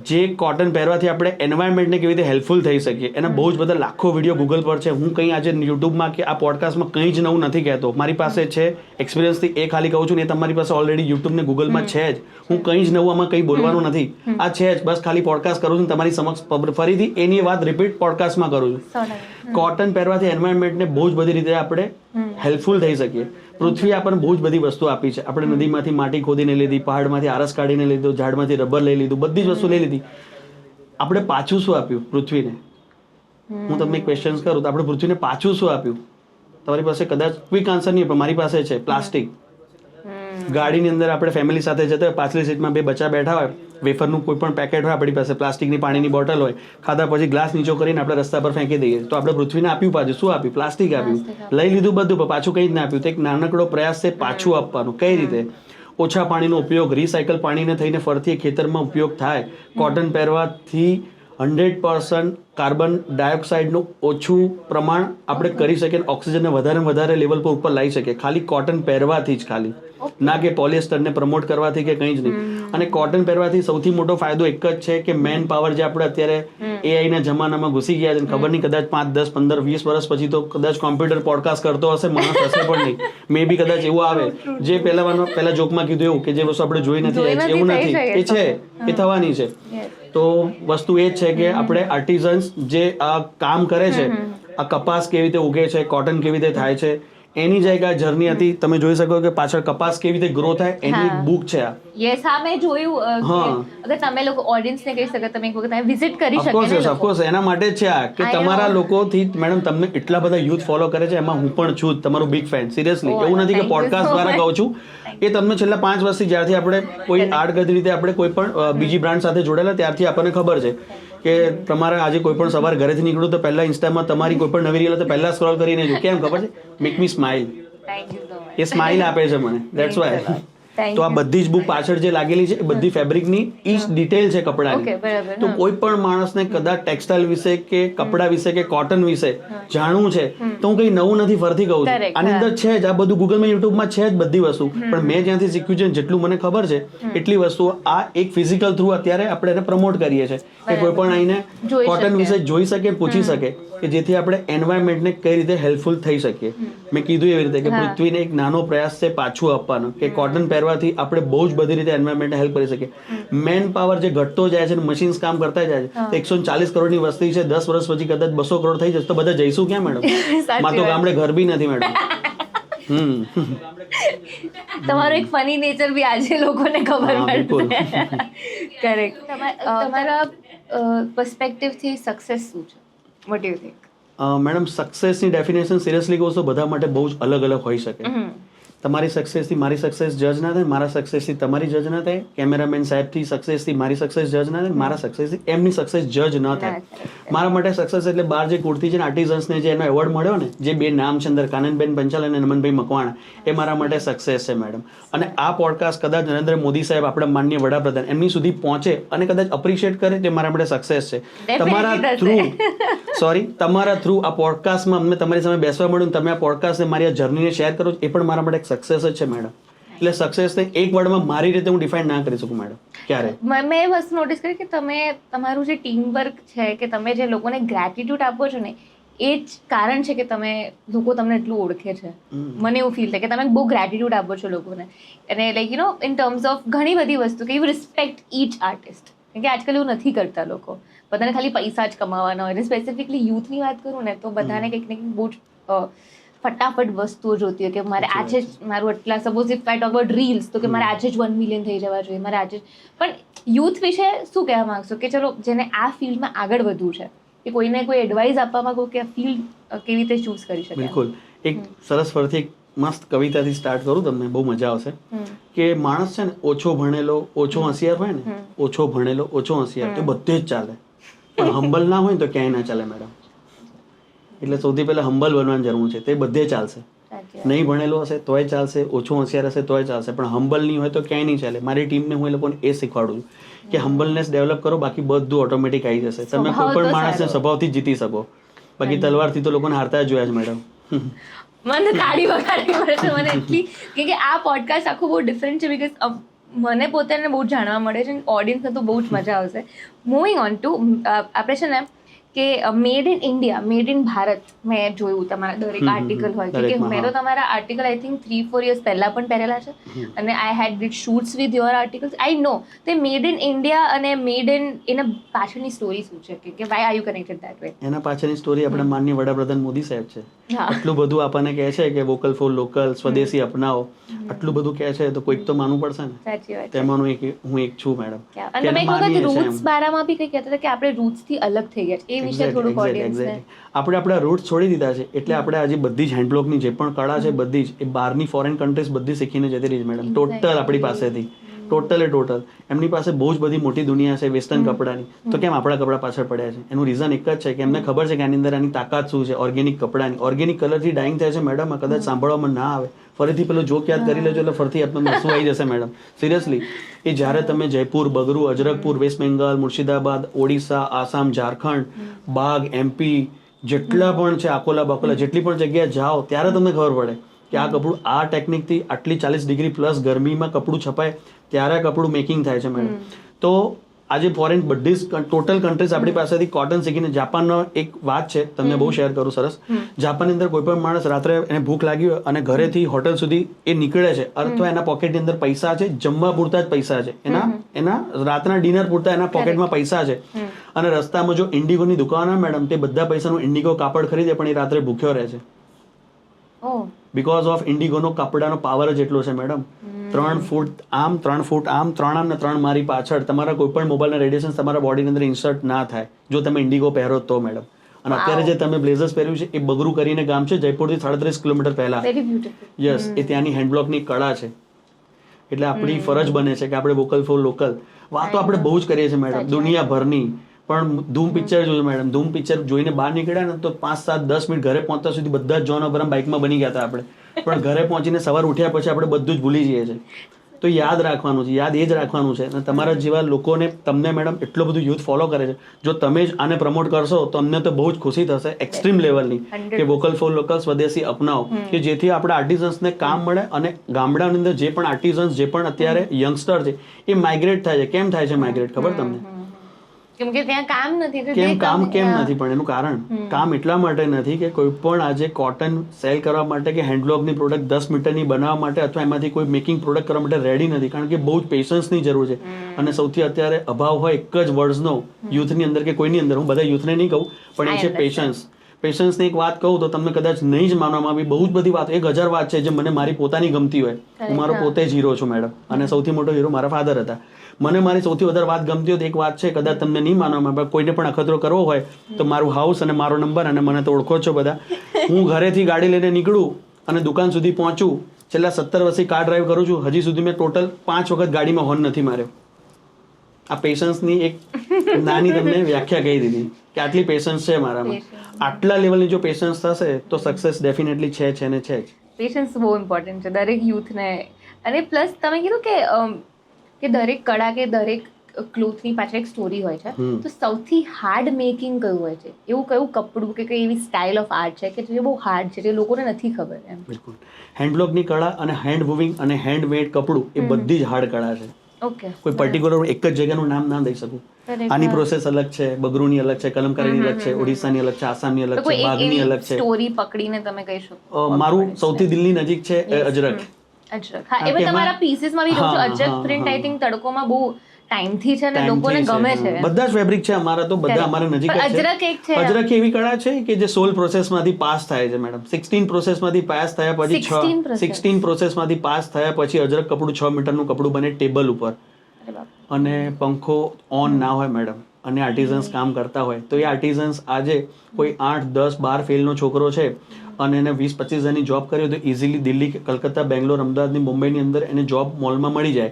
જે કોટન પહેરવાથી આપણે એન્વાયરમેન્ટને કેવી રીતે હેલ્પફુલ થઈ શકીએ એના બહુ જ બધા લાખો વિડીયો ગૂગલ પર છે. હું કંઈ આજે યુટ્યુબમાં કે આ પોડકાસ્ટમાં કંઈ જ નવું નથી કહેતો, મારી પાસે છે એક્સપિરિયન્સથી એ ખાલી કહું છું ને, એ તમારી પાસે ઓલરેડી યુટ્યુબ ને ગૂગલમાં છે જ. હું કંઈ જ નવું આમાં કંઈ બોલવાનું નથી, આ છે જ, બસ ખાલી પોડકાસ્ટ કરું છું તમારી સમક્ષ, ફરીથી એની વાત રિપીટ પોડકાસ્ટમાં કરું છું. કોટન પહેરવાથી એન્વાયરમેન્ટને બહુ જ બધી રીતે આપણે હેલ્પફુલ થઈ શકીએ. પૃથ્વી આપણને બહુ જ બધી વસ્તુ આપી છે. આપણે નદીમાંથી માટી ખોદીને લીધી, પહાડમાંથી આરસ કાઢીને લીધો, ઝાડમાંથી રબર લઈ લીધું, બધી જ વસ્તુ લઈ લીધી. આપણે પાછું શું આપ્યું પૃથ્વીને? હું તમને ક્વેશ્ચન કરું તો આપણે પૃથ્વીને પાછું શું આપ્યું? તમારી પાસે કદાચ ક્વિક આન્સર નહીં, પણ મારી પાસે છે પ્લાસ્ટિક. ગાડીની અંદર આપણે ફેમિલી સાથે જતા હોય, પાછલી સીટમાં 2 બચ્ચા બેઠા હોય, વેફરનું કોઈ પણ પેકેટ હોય આપણી પાસે, પ્લાસ્ટિકની પાણીની બોટલ હોય, ખાધા પછી ગ્લાસ નીચો કરીને આપણે રસ્તા પર ફેંકી દઈએ. તો આપણે પૃથ્વીને આપ્યું પાછું, શું આપ્યું? પ્લાસ્ટિક આપ્યું. લઈ લીધું બધું, પણ પાછું કંઈ જ ના આપ્યું. તો એક નાનકડો પ્રયાસ છે પાછું આપવાનું. કઈ રીતે? ઓછા પાણીનો ઉપયોગ, રિસાયકલ પાણીને થઈને ફરતી ખેતરમાં ઉપયોગ થાય. કોટન પહેરવાથી 100% કાર્બન ડાયોક્સાઇડનું ઓછું પ્રમાણ આપણે કરી શકીએ, ઓક્સિજનને વધારે લેવલ પર ઉપર લાવી શકીએ, ખાલી કોટન પહેરવાથી જ. ખાલી ના કે પોલિએસ્ટરને પ્રમોટ કરવાથી કે કંઈ જ નહીં. અને કોટન પહેરવાથી સૌથી મોટો ફાયદો એક જ છે કે મેન પાવર જે આપણે અત્યારે AI ના જમાનામાં ઘૂસી ગયા છે, ખબર નહીં કદાચ 5, 10, 15, 20 વર્ષ પછી તો કદાચ કોમ્પ્યુટર પોડકાસ્ટ કરતો હશે, માણસ હશે પણ નહીં. મે બી કદાચ એવું આવે જે પહેલા જોકમાં કીધું એવું કે જે વસ્તુ આપણે જોઈ નથી, એવું નથી, એ છે, એ થવાની છે. તો વસ્તુ એ જ છે કે આપણે આર્ટિઝન્સ જે આ કામ કરે છે, આ કપાસ કેવી રીતે ઉગે છે, કોટન કેવી રીતે થાય છે, એની જે એક આ જર્ની હતી, તમે જોઈ શકો કે પાછળ કપાસ કેવી રીતે ગ્રો થાય એની બુક છે આ. યસ, હા, મેં જોયું. અગર તમે લોકો ઓડિયન્સને કહી શકો તમે એક વખત તમે વિઝિટ કરી શકો ને. ઓફકોર્સ એના માટે જ છે આ કે તમારા લોકોથી મેડમ તમને એટલા બધા યુથ ફોલો કરે છે, એમાં હું પણ છું તમારો બિગ ફેન, સિરિયસલી. એવું નથી કે પોડકાસ્ટ દ્વારા કહું છું, એ તમને છેલ્લા 5 વર્ષથી જ્યારથી આપણે કોઈ આડકતરી રીતે આપણે કોઈ પણ બીજી બ્રાન્ડ સાથે જોડાયેલા ત્યારથી આપણને ખબર છે કે તમારે આજે કોઈ પણ સવારે ઘરેથી નીકળો તો પહેલા ઇન્સ્ટામાં તમારી કોઈ પણ નવી રીલ તો પહેલા સ્ક્રોલ કરીને જો કેમ ખબર છે make me smile thank you so much. A smile આપે છે મને દેટ્સ વાય તો આ બધી જ બુક પાછળ જે લાગેલી છે એ બધી ફેબ્રિકની ઈચ ડિટેલ છે કપડાની ઓકે બરાબર. તો કોઈ પણ માણસને કદાચ ટેક્સટાઇલ વિશે કે કપડા વિશે કે કોટન વિશે જાણવું છે તો હું કઈ નવું નથી ફરથી કહું છું Correct, આની અંદર છે જ આ બધું ગૂગલમાં યુટ્યુબમાં છે જ બધી વસ્તુ પણ મેં જ્યાંથી શીખ્યું છે જેટલું મને ખબર છે એટલી વસ્તુઓ આ એક ફિઝિકલ થ્રુ અત્યારે આપણે એને પ્રમોટ કરીએ છીએ કે કોઈ પણ આઈને જોઈ કોટન શકે. વિશે જોઈ શકે પૂછી શકે કે જેથી આપણે એન્વાયરમેન્ટને કઈ રીતે હેલ્પફુલ થઈ શકીએ મેં કીધું એવી રીતે કે પૃથ્વીને એક નાનો પ્રયાસ છે પાછું આપવાનો કે કોટન પહેરવાથી આપણે બહુ જ બધી રીતે એન્વાયરમેન્ટને હેલ્પ કરી શકીએ મેન પાવર જે ઘટતો જાય છે મશીન્સ કામ કરતા જાય છે તો 140 કરોડની વસ્તી છે 10 વર્ષ પછી કદાચ 200 કરોડ થઈ જશે તો બધા જઈશું ક્યાં મેડમ માં તો ગામડે ઘર બી નથી મેડમ તમારો એક ફની નેચર બી આજે લોકોને ખબર હા, બિલકુલ. પડશે. કરેક્ટ. તમારા પર્સપેક્ટિવ થી સક્સેસ શું છે? What you think? મેડમ સક્સેસની ડેફિનેશન સિરિયસલી કહું તો બધા માટે બહુ જ અલગ અલગ હોઈ શકે તમારી સક્સેસથી મારી સક્સેસ જજ ના થાય મારા સક્સેસથી તમારી જજ ના થાય કેમેરામેન સાહેબથી સક્સેસથી મારી સક્સેસ જજ ના થાય મારા સક્સેસથી એમની સક્સેસ જજ ન થાય મારા માટે સક્સેસ એટલે બહાર જે કુર્તી છે ને આર્ટિઝન્સને જે એનો એવોર્ડ મળ્યો ને જે બે નામ છે અંદર કાનનબેન પંચાલ અને નમનભાઈ મકવાણા એ મારા માટે સક્સેસ છે મેડમ અને આ પોડકાસ્ટ કદાચ નરેન્દ્ર મોદી સાહેબ આપણા માનનીય વડાપ્રધાન એમની સુધી પહોંચે અને કદાચ અપ્રિશિએટ કરે તે મારા માટે સક્સેસ છે તમારા થ્રુ આ પોડકાસ્ટમાં અમને તમારી સામે બેસવા મળ્યું તમે આ પોડકાસ્ટને મારી આ જર્નીને શેર કરો એ પણ મારા માટે એક સક્સેસ જ છે મેડમ એટલે સક્સેસને એક વર્ડમાં મારી રીતે હું ડિફાઇન ના કરી શકું મેડમ ક્યારે મેં એ વસ્તુ નોટિસ કરી કે તમે તમારું જે ટીમ વર્ક છે કે તમે જે લોકોને ગ્રેટિટ્યુડ આપો છો ને એ જ કારણ છે કે તમે લોકો તમને એટલું ઓળખે છે મને એવું ફીલ થાય કે તમે બહુ ગ્રેટિટ્યુડ આપો છો લોકોને અને like you know in terms of ઘણી બધી વસ્તુ કે યુ રિસ્પેક્ટ ઈચ આર્ટિસ્ટ કેમ કે આજકાલ એવું નથી કરતા લોકો બધાને ખાલી પૈસા જ કમાવાના હોય સ્પેસિફિકલી યુથની વાત કરું ને તો બધાને કંઈક ને કંઈક બહુ જ ફટાફટ વસ્તુઓ જોતી હોય કે મારે આજે જ મારું એટલા suppose if I talk about reels તો કે મારે આજે જ 1 મિલિયન થઈ જવા જોઈએ મારે આજે પણ યુથ વિશે શું કહેવા માંગશો કે ચલો જેને આ ફિલ્ડમાં આગળ વધવું છે કે કોઈને કોઈ એડવાઇસ આપવા માંગો કે આ ફિલ્ડ કેવી રીતે ચૂઝ કરી શકે બિલકુલ એક સરસ ફરથી એક મસ્ત કવિતાથી સ્ટાર્ટ કરું તમને બહુ મજા આવશે કે માણસ છે ને ઓછો ભણેલો ઓછો હોશિયાર હોય ને ઓછો ભણેલો ઓછો હોશિયાર તો બધે જ ચાલે પણ હંબલ ના હોય તો ક્યાંય ના ચાલે મેડમ એટલે સૌથી પહેલા હંબલ બનવાની જરૂર છે તે બધે ચાલશે નહીં ભણેલો હશે તોય ચાલશે ઓછો હોશિયાર હશે તોય ચાલશે પણ હંબલ નહીં હોય તો ક્યાંય નહીં ચાલે મારી ટીમને હું એ લોકોને એ શીખવાડું છું કે હંબલનેસ ડેવલપ કરો બાકી બધું ઓટોમેટિક આવી જશે તમે કોઈ પણ માણસને સ્વભાવથી જીતી શકો બાકી તલવારથી તો લોકોને હારતા જ જોયા છે મેડમ મને તાળી વગાડવી પડે છે મને એટલી કે આ પોડકાસ્ટ આખું બહુ ડિફરન્ટ છે બીકોઝ મને પોતાને બહુ જાણવા મળે છે ઓડિયન્સને તો બહુ જ મજા આવશે મૂવિંગ ઓન ટુ આપણે છે ને કે made in India made in Bharat મેં જોયું તમારા દરેક આર્ટિકલ હોય કે મેં તો તમારા આર્ટિકલ આઈ થિંક 3-4 years પહેલા પણ પહેરેલા છે અને I had did shoots with your articles I know તે મેડ ઇન ઇન્ડિયા અને મેડ ઇન એના પાછળની સ્ટોરી શું છે કે why are you connected that way એના પાછળની સ્ટોરી આપણા માનનીય વડાપ્રધાન મોદી સાહેબ છે આટલું બધું આપણને કહે છે કે વોકલ ફોર લોકલ સ્વદેશી અપનાવો આટલું બધું કહે છે તો કોઈક તો માનવું પડશે ને સાચી વાત તેમાંનું હું એક છું મેડમ અને તમે એક વખત રૂટ્સ બારામાં બી કંઈ કહેતા હતા કે આપણે રૂટ્સ થી અલગ થઈ ગયા છે એ વિશે થોડુંક ઓડિયન્સને આપણે આપણા રૂટ્સ છોડી દીધા છે એટલે આપણે આજે બધી જ હેન્ડબ્લોકની જે પણ કળા છે બધી જ એ બહારની ફોરેન કન્ટ્રીઝ બધી શીખીને જતી રહી છે મેડમ ટોટલ આપણી પાસેથી ટોટલ એમની પાસે બહુ જ બધી મોટી દુનિયા છે વેસ્ટર્ન કપડાની તો કેમ આપણા કપડા પાછળ પડ્યા છે એનું રીઝન એક જ છે કે એમને ખબર છે કે આની અંદર આની તાકાત શું છે ઓર્ગેનિક કપડાની ઓર્ગેનિક કલરથી ડાઇંગ થાય છે મેડમ આ કદાચ સાંભળવામાં ના આવે ફરીથી પેલો જોક યાદ કરી લેજો એટલે ફરીથી આપણને હસવું આવી જશે મેડમ સિરિયસલી એ જ્યારે તમે જયપુર બગરુ અજરકપુર વેસ્ટ બેંગાલ મુર્શિદાબાદ ઓડિશા આસામ ઝારખંડ બાગ એમપી જેટલા પણ છે આકોલા બાકોલા જેટલી પણ જગ્યાએ જાઓ ત્યારે તમને ખબર પડે કે આ કપડું આ ટેકનિકથી આટલી 40 ડિગ્રી પ્લસ ગરમીમાં કપડું છપાય ત્યારે કપડું મેકિંગ થાય છે મેડમ તો આજે ફોરેન બધી જ ટોટલ કન્ટ્રીઝ આપણી પાસેથી કોટન શીખીને જાપાનનો એક વાત છે તમને બહુ શેર કરું સરસ જાપાનની અંદર કોઈ પણ માણસ રાત્રે એને ભૂખ લાગી હોય અને ઘરેથી હોટલ સુધી એ નીકળે છે અથવા એના પોકેટની અંદર પૈસા છે જમવા પૂરતા જ પૈસા છે એના રાતના ડિનર પૂરતા એના પોકેટમાં પૈસા છે અને રસ્તામાં જો ઇન્ડિગોની દુકાન હોય મેડમ તે બધા પૈસાનું ઇન્ડિગો કાપડ ખરીદે પણ એ રાત્રે ભૂખ્યો રહે છે બીકોઝ ઓફ ઇન્ડિગોનો કપડાનો પાવર જ એટલો છે મેડમ 3 ફૂટ આમ 3 ફૂટ આમ 3 આમ ને 3 મારી પાછળ તમારા કોઈ પણ મોબાઈલના રેડિયેશન તમારા બોડીની અંદર ઇન્સર્ટ ના થાય જો તમે ઇન્ડિગો પહેરો તો મેડમ અને અત્યારે જે તમે બ્લેઝર્સ પહેર્યું છે એ બગરુ કરીને ગામ છે જયપુરથી 37 કિલોમીટર પહેલા યસ એ ત્યાંની હેન્ડબ્લોકની કળા છે એટલે આપણી ફરજ બને છે કે આપણે વોકલ ફોર લોકલ વાતો આપણે બહુ જ કરીએ છીએ મેડમ દુનિયાભરની પણ ધૂમ પિક્ચર જોયું મેડમ, ધૂમ પિક્ચર જોઈને બહાર નીકળ્યા ને તો 5, 7, 10 મિનિટ ઘરે પહોંચતા સુધી બધા જ જોન અબ્રાહમ બાઇકમાં બની ગયા હતા આપણે. પણ ઘરે પહોંચીને સવાર ઉઠ્યા પછી આપણે બધું જ ભૂલી જઈએ છીએ. તો યાદ રાખવાનું છે, યાદ એ જ રાખવાનું છે. અને તમારા જેવા લોકોને તમને મેડમ એટલું બધું યુથ ફોલો કરે છે. જો તમે જ આને પ્રમોટ કરશો તો અમને તો બહુ જ ખુશી થશે, એક્સ્ટ્રીમ લેવલની, કે વોકલ ફોર લોકલ, સ્વદેશી અપનાવો, કે જેથી આપણા આર્ટિઝન્સને કામ મળે. અને ગામડાની અંદર જે પણ આર્ટિઝન્સ, જે પણ અત્યારે યંગસ્ટર છે એ માઇગ્રેટ થાય છે. કેમ થાય છે માઇગ્રેટ ખબર તમને? કેમ કે ત્યાં કામ નથી. કામ કેમ નથી? પણ એનું કારણ, કામ એટલા માટે નથી કે કોઈ પણ આજે કોટન સેલ કરવા માટે કે હેન્ડબ્લોકની પ્રોડક્ટ 10 મીટરની બનાવવા માટે અથવા એમાંથી કોઈ મેકિંગ પ્રોડક્ટ કરવા માટે રેડી નથી. કારણ કે બહુ જ પેશન્સની જરૂર છે. અને સૌથી અત્યારે અભાવ હોય એક જ વર્ડ્સનો યુથની અંદર કે કોઈની અંદર, હું બધા યુથને નહીં કહું, પણ એ છે પેશન્સ. પેશન્સની એક વાત કહું તો તમને કદાચ નહીં જ માનવામાં આવી, બહુ જ બધી વાત, 1000 વાત છે જે મને મારી પોતાની ગમતી હોય. હું મારો પોતે જ હીરો છું મેડમ, અને સૌથી મોટો હીરો મારા ફાધર હતા. મને મારી સૌથી વધારે વાત ગમતી હોય તો એક વાત છે, કદાચ તમને નહીં માનવામાં આવે, કોઈને પણ અખતરો કરવો હોય તો મારું હાઉસ અને મારો નંબર, અને મને તો ઓળખો છો બધા. હું ઘરેથી ગાડી લઈને નીકળું અને દુકાન સુધી પહોંચું. છેલ્લા 17 વર્ષથી કાર ડ્રાઈવ કરું છું, હજી સુધી મેં ટોટલ 5 વખત ગાડીમાં હોર્ન નથી માર્યો. આ પેશન્સની એક નાની તમને વ્યાખ્યા કહી દીધી કે આટલી પેશન્સ છે મારામાં. આટલા લેવલની જો પેશન્સ થશે તો સક્સેસ ડેફિનેટલી છે ને છે જ. પેશન્સ બહુ ઇમ્પોર્ટન્ટ છે દરેક યુથને. અને પ્લસ તમે કીધું કે દરેક કળા કે દરેક ક્લોથની પાછળ એક સ્ટોરી હોય છે. તો સૌથી હાર્ડ મેકિંગ કયું હોય છે? એવું કયું કપડું કે કઈ એવી સ્ટાઇલ ઓફ આર્ટ છે કે જે બહુ હાર્ડ છે, જે લોકોને નથી ખબર? એમ બિલકુલ. હેન્ડબ્લોકની કળા અને હેન્ડ વુવિંગ અને હેન્ડમેડ કપડું એ બધી જ હાર્ડ કળા છે. ઓકે. કોઈ પર્ટિક્યુલર એક જ જગ્યાનું નામ ના દઈ શકું. આની પ્રોસેસ અલગ છે, બગરૂની અલગ છે, કલમકારીની અલગ છે, ઓડિશાની અલગ છે, આસામની અલગ છે, બાગની અલગ છે. સ્ટોરી પકડીને તમે કહી શકો? મારું સૌથી દિલની નજીક છે અજરક. અજરક, હા. એ તમારા પીસીસમાં બી જોજો. અજરક પ્રિન્ટ આઈ થિંક તડકોમાં બહુ ટાઈમથી છે ને લોકોને ગમે છે. બધા જ ફેબ્રિક છે અમારા, તો બધા અમારા નજીક જ છે. અજરક એક છે. અજરક એવી કળા છે કે જે 16 પ્રોસેસમાંથી પાસ થાય છે મેડમ. 16 પ્રોસેસમાંથી પાસ થયા પછી 16 પ્રોસેસમાંથી પાસ થયા પછી અજરક કપડું 6 મીટરનું કપડું બને ટેબલ ઉપર. અને પંખો ઓન ના હોય મેડમ, અને આર્ટિઝન્સ કામ કરતા હોય તો એ આર્ટિઝન્સ આજે કોઈ 8, 10, 12 ફેલનો છોકરો છે અને એને 20-25 હજારની જોબ કરી તો ઇઝીલી દિલ્હી, કલકત્તા, બેંગ્લોર, અમદાવાદની, મુંબઈની અંદર એને જોબ મોલમાં મળી જાય.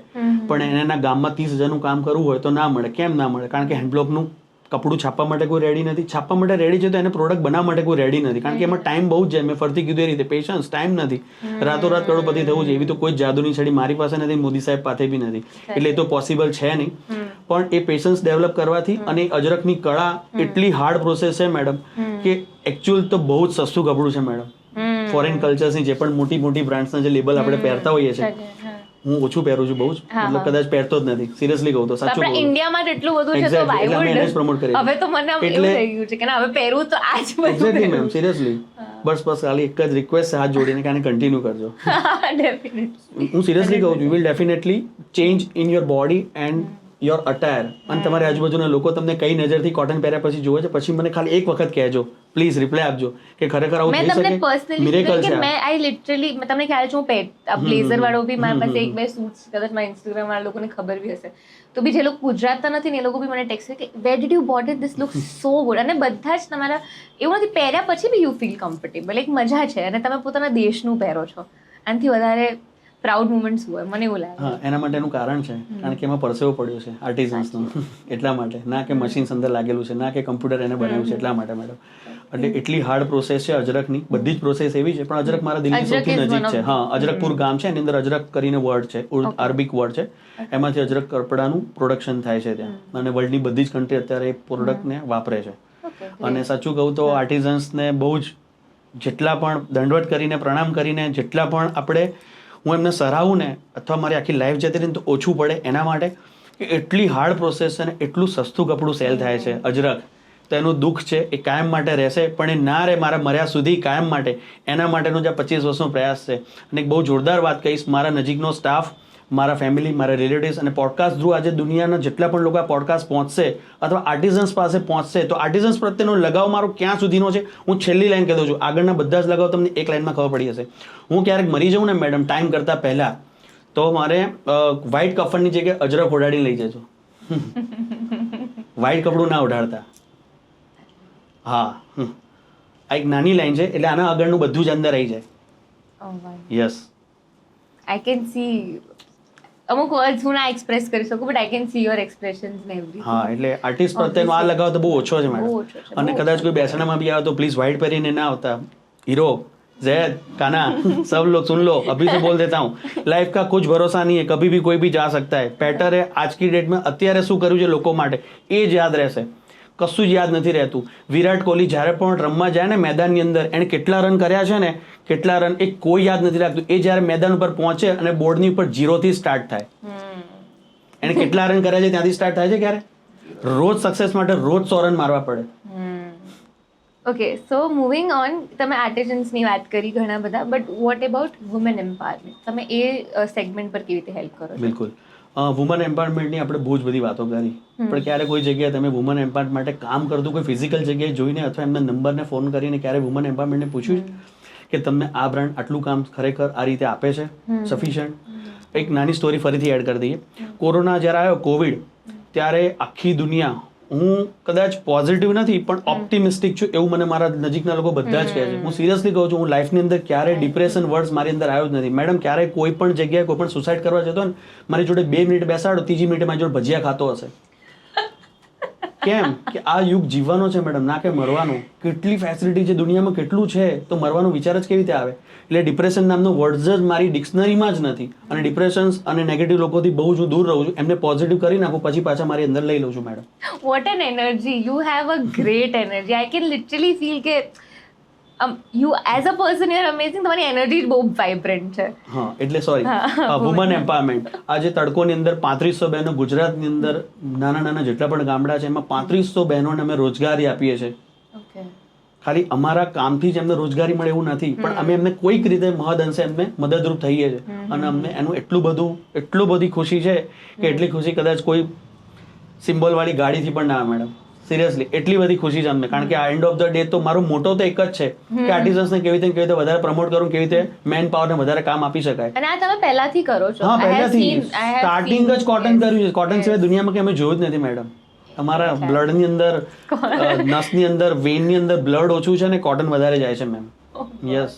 પણ એના ગામમાં 30 હજારનું કામ કરવું હોય તો ના મળે. કેમ ના મળે? કારણ કે હેન્ડબ્લોકનું કપડું છાપવા માટે કોઈ રેડી નથી. છાપવા માટે રેડી છે તો એને પ્રોડક્ટ બનાવવા માટે કોઈ રેડી નથી. કારણ કે એમાં ટાઈમ બહુ જ છે. મેં ફરતી કીધું એ રીતે પેશન્સ, ટાઈમ નથી. રાતોરાત કરોડપતિ થવું છે એવી તો કોઈ જાદુની છડી મારી પાસે નથી, મોદી સાહેબ પાસે બી નથી. એટલે એ તો પોસિબલ છે નહીં. પણ એ પેશન્સ ડેવલપ કરવાથી, અને અજરકની કળા એટલી હાર્ડ પ્રોસેસ છે મેડમ કે એકચ્યુઅલ તો બહુ જ સસ્તું કપડું છે મેડમ. ફોરેન કલ્ચર્સની જે પણ મોટી મોટી બ્રાન્ડ્સના જે લેબલ આપણે પહેરતા હોઈએ છીએ, હું ઓછું પહેરું છું બહુ જ, મતલબ કદાચ પહેરતો જ નથી. સિરિયસલી કહું તો, સાચું કહું. ઇન્ડિયામાં એટલું બધું છે તો વાય વુડ પ્રમોટ કરી. હવે તો મને એવું થઈ ગયું છે કે ના, હવે પહેરવું તો આ જ બધું. Exactly ma'am, seriously. બસ ખાલી એક જ રિક્વેસ્ટ છે, હાથ જોડીને, કે આને કન્ટિન્યુ કરજો. ડેફિનેટલી. હું સિરિયસલી કહું છું, you will definitely change in your body and your attire. અને તમારી આજુબાજુના લોકો તમને કઈ નજરથી કોટન પહેર્યા પછી જોવે છે, પછી મને ખાલી એક વખત કહેજો, પ્લીઝ રિપ્લાય આપજો કે ખરેખર આવું થઈ શકે. મેં તમને પર્સનલી કે મેં આઈ લિટરલી તમને ખ્યાલ છે, હું બ્લેઝર વાળો બી મારા પાસે 1-2 સૂટ્સ, કદાચ મારા ઇન્સ્ટાગ્રામ વાળા લોકોને ખબર બી હશે, તો બી જે લોકો ગુજરાતના નથી ને એ લોકો બી મને ટેક્સ્ટ કે where did you bought it, this looks so good. અને બધા જ તમારા એવું નથી, પહેર્યા પછી બી યુ ફીલ કમ્ફર્ટેબલ, એક મજા છે. અને તમે પોતાના દેશનું પહેરો છો, આનાથી વધારે પ્રાઉડ મુમેન્ટ્સ હોય મને એવું લાગે. હા, એના માટેનું કારણ છે, કારણ કે એમાં પરસેવો પડ્યો છે આર્ટિઝન્સનો, એટલા માટે. ના કે મશીન અંદર લાગેલું છે, ના કે કમ્પ્યુટર એને બનાવ્યું છે, એટલા માટે મેડમ. એટલે એટલી હાર્ડ પ્રોસેસ છે અજરકની. બધી જ પ્રોસેસ એવી છે, પણ અજરક મારા દિલની સૌથી નજીક છે. હા, અજરકપુર ગામ છે, એની અંદર અજરક કરીને વર્ડ છે, અરબિક વર્ડ છે, એમાંથી અજરક કપડાનું પ્રોડક્શન થાય છે ત્યાં. અને વર્લ્ડની બધી જ કન્ટ્રી અત્યારે એ પ્રોડક્ટને વાપરે છે. અને સાચું કહું તો આર્ટિઝન્સને બહુ જ, જેટલા પણ દંડવત કરીને, પ્રણામ કરીને, જેટલા પણ આપણે, હું એમને સરાહું ને, અથવા મારી આખી લાઈફ જતી રહીને તો ઓછું પડે એના માટે, કે એટલી હાર્ડ પ્રોસેસ છે ને એટલું સસ્તું કપડું સેલ થાય છે અજરક. તો એનું દુઃખ છે, એ કાયમ માટે રહેશે, પણ એ ના રહે મારા મર્યા સુધી કાયમ માટે. એના માટેનો જે 25 વર્ષનો પ્રયાસ છે. અને એક બહુ જોરદાર વાત કહીશ, મારા નજીકનો સ્ટાફ, મારા ફેમિલી, મારા રિલેટિવ્સ અને પોડકાસ્ટ થ્રુ આજે દુનિયાના જેટલા પણ લોકો આ પોડકાસ્ટ પહોંચશે અથવા આર્ટિઝન્સ પાસે પહોંચશે, તો આર્ટિઝન્સ પ્રત્યેનો લગાવ મારો ક્યાં સુધીનો છે, હું છેલ્લી લાઈન કહી દઉં છું. આગળના બધા જ લગાવ તમને એક લાઈનમાં ખબર પડી હશે. હું ક્યારેક મરી જાઉં ને મેડમ, ટાઈમ કરતાં પહેલાં, તો મારે વ્હાઈટ કફનની જગ્યાએ અજરક ઓઢાડીને લઈ જજો. વ્હાઈટ કપડું ના ઓઢાડતા. હા, આ એક નાની લાઈન છે, એટલે આના આગળનું બધું જ અંદર આવી જાય. Yes, I can see. અમુક વર્ડ્સ હું ના એક્સપ્રેસ કરી શકું but I can see your expressions ને એવરીથિંગ. હા, એટલે આર્ટિસ્ટ પ્રત્યેનો આ લગાવ તો બહુ ઓછો છે બહુ મેડમ. ઓછો છે, અને બહુ કદાચ કોઈ બેસણામાં બી આવે તો પ્લીઝ વ્હાઇટ પહેરીને ના આવતા. हीरो जैद काना सब लोग सुन लो, अभी से बोल देता हूँ, लाइफ का कुछ भरोसा नहीं है, कभी भी कोई भी जा सकता है. बेटर है आज की डेट में અત્યારે શું કર્યું છે લોકો માટે એ જ યાદ રહેશે, કશું જ યાદ નથી રહેતું. વિરાટ કોહલી જ્યારે પણ રમવા જાય ને મેદાનની અંદર, એણે કેટલા રન કર્યા છે ને, કેટલા રન એ કોઈ યાદ નથી રાખતું. એ જ્યારે મેદાન ઉપર પહોંચે અને બોર્ડની ઉપર 0 થી સ્ટાર્ટ થાય, એણે કેટલા રન કર્યા છે ત્યાંથી સ્ટાર્ટ થાય છે. ક્યારે રોજ સક્સેસ માટે રોજ 100 રન મારવા પડે. ઓકે, સો મૂવિંગ ઓન, તમે આર્ટિઝન્સની વાત કરી ઘણા બધા, but what about women empowerment? તમે એ સેગમેન્ટ પર કેવી રીતે હેલ્પ કરો છો? બિલકુલ, વુમન એમ્પાવરમેન્ટની આપણે બહુ જ બધી વાતો કરી, પણ ક્યારે કોઈ જગ્યાએ તમે વુમન એમ્પાવરમેન્ટ માટે કામ કરતું કોઈ ફિઝિકલ જગ્યાએ જોઈને અથવા એમના નંબરને ફોન કરીને ક્યારે વુમન એમ્પાવરમેન્ટને પૂછ્યું કે તમને આ બ્રાન્ડ આટલું કામ ખરેખર આ રીતે આપે છે સફિશિયન્ટ? એક નાની સ્ટોરી ફરીથી એડ કરી દઈએ. કોરોના જ્યારે આવ્યો, કોવિડ, ત્યારે આખી દુનિયા, હું કદાચ પોઝિટિવ નથી પણ ઓપ્ટિમિસ્ટિક છું એવું મને મારા નજીકના લોકો બધા જ કહે છે. હું સિરિયસલી કહું છું, હું લાઈફની અંદર ક્યારેય ડિપ્રેશન વર્ડ્સ મારી અંદર આવ્યો જ નથી મેડમ. ક્યારેય કોઈ પણ જગ્યાએ કોઈ પણ સુસાઇડ કરવા જતો ને, મારી જોડે 2 મિનિટ બેસાડો, ત્રીજી મિનિટે મારી જોડે ભજીયા ખાતો હશે. કેમ કે આ યુગ જીવવાનો છે મેડમ, ના કે મરવાનો. કેટલી ફેસિલિટી છે દુનિયામાં, કેટલું છે, તો મરવાનો વિચાર જ કેવી રીતે આવે? એટલે ડિપ્રેશન નામનો વર્ડ જ મારી ડિક્શનરીમાં જ નથી. અને ડિપ્રેશન્સ અને નેગેટિવ લોકોથી બહુ જ હું દૂર રહું છું. એમને પોઝિટિવ કરી નાખું, પછી પાછા મારી અંદર લઈ લઉં છું madam. What an energy, you have a great energy. I can literally feel કે you as a person you are amazing. તમારી એનર્જી બહુ વાઇબ્રન્ટ છે. હા, એટલે સોરી, વુમન એમ્પાવરમેન્ટ. આજે તડકોની અંદર 3500 બહેનો ગુજરાતની અંદર નાના નાના જેટલા પણ ગામડા છે એમાં 3500 બહેનોને અમે રોજગારી આપીએ છીએ. ઓકે, ખાલી અમારા કામથી જ એમને રોજગારી મળે એવું નથી, પણ અમે એમને કોઈક રીતે મહદ અંશે એમને મદદરૂપ થઈએ છીએ. અને અમને એનું એટલું બધી ખુશી છે કે એટલી ખુશી કદાચ કોઈ સિમ્બોલ વાળી ગાડીથી પણ ના આવે મેડમ. સિરિયસલી એટલી બધી ખુશી છે અમને. કારણ કે આ એન્ડ ઓફ ધ ડે તો મારો મોટો તો એક જ છે કે આર્ટિઝન્સને કેવી રીતે વધારે પ્રમોટ કરું, કેવી રીતે મેન પાવરને વધારે કામ આપી શકાય. અને આ તમે પહેલાથી કરો છો? હા, પહેલાથી સ્ટાર્ટિંગ જ કોટન કર્યું છે. કોટન સિવાય દુનિયામાં કે અમે જોયું જ નથી મેડમ. અમારા બ્લડની અંદર, નસની અંદર, વેનની અંદર બ્લડ ઓછું છે ને કોટન વધારે જાય છે મેમ. યસ.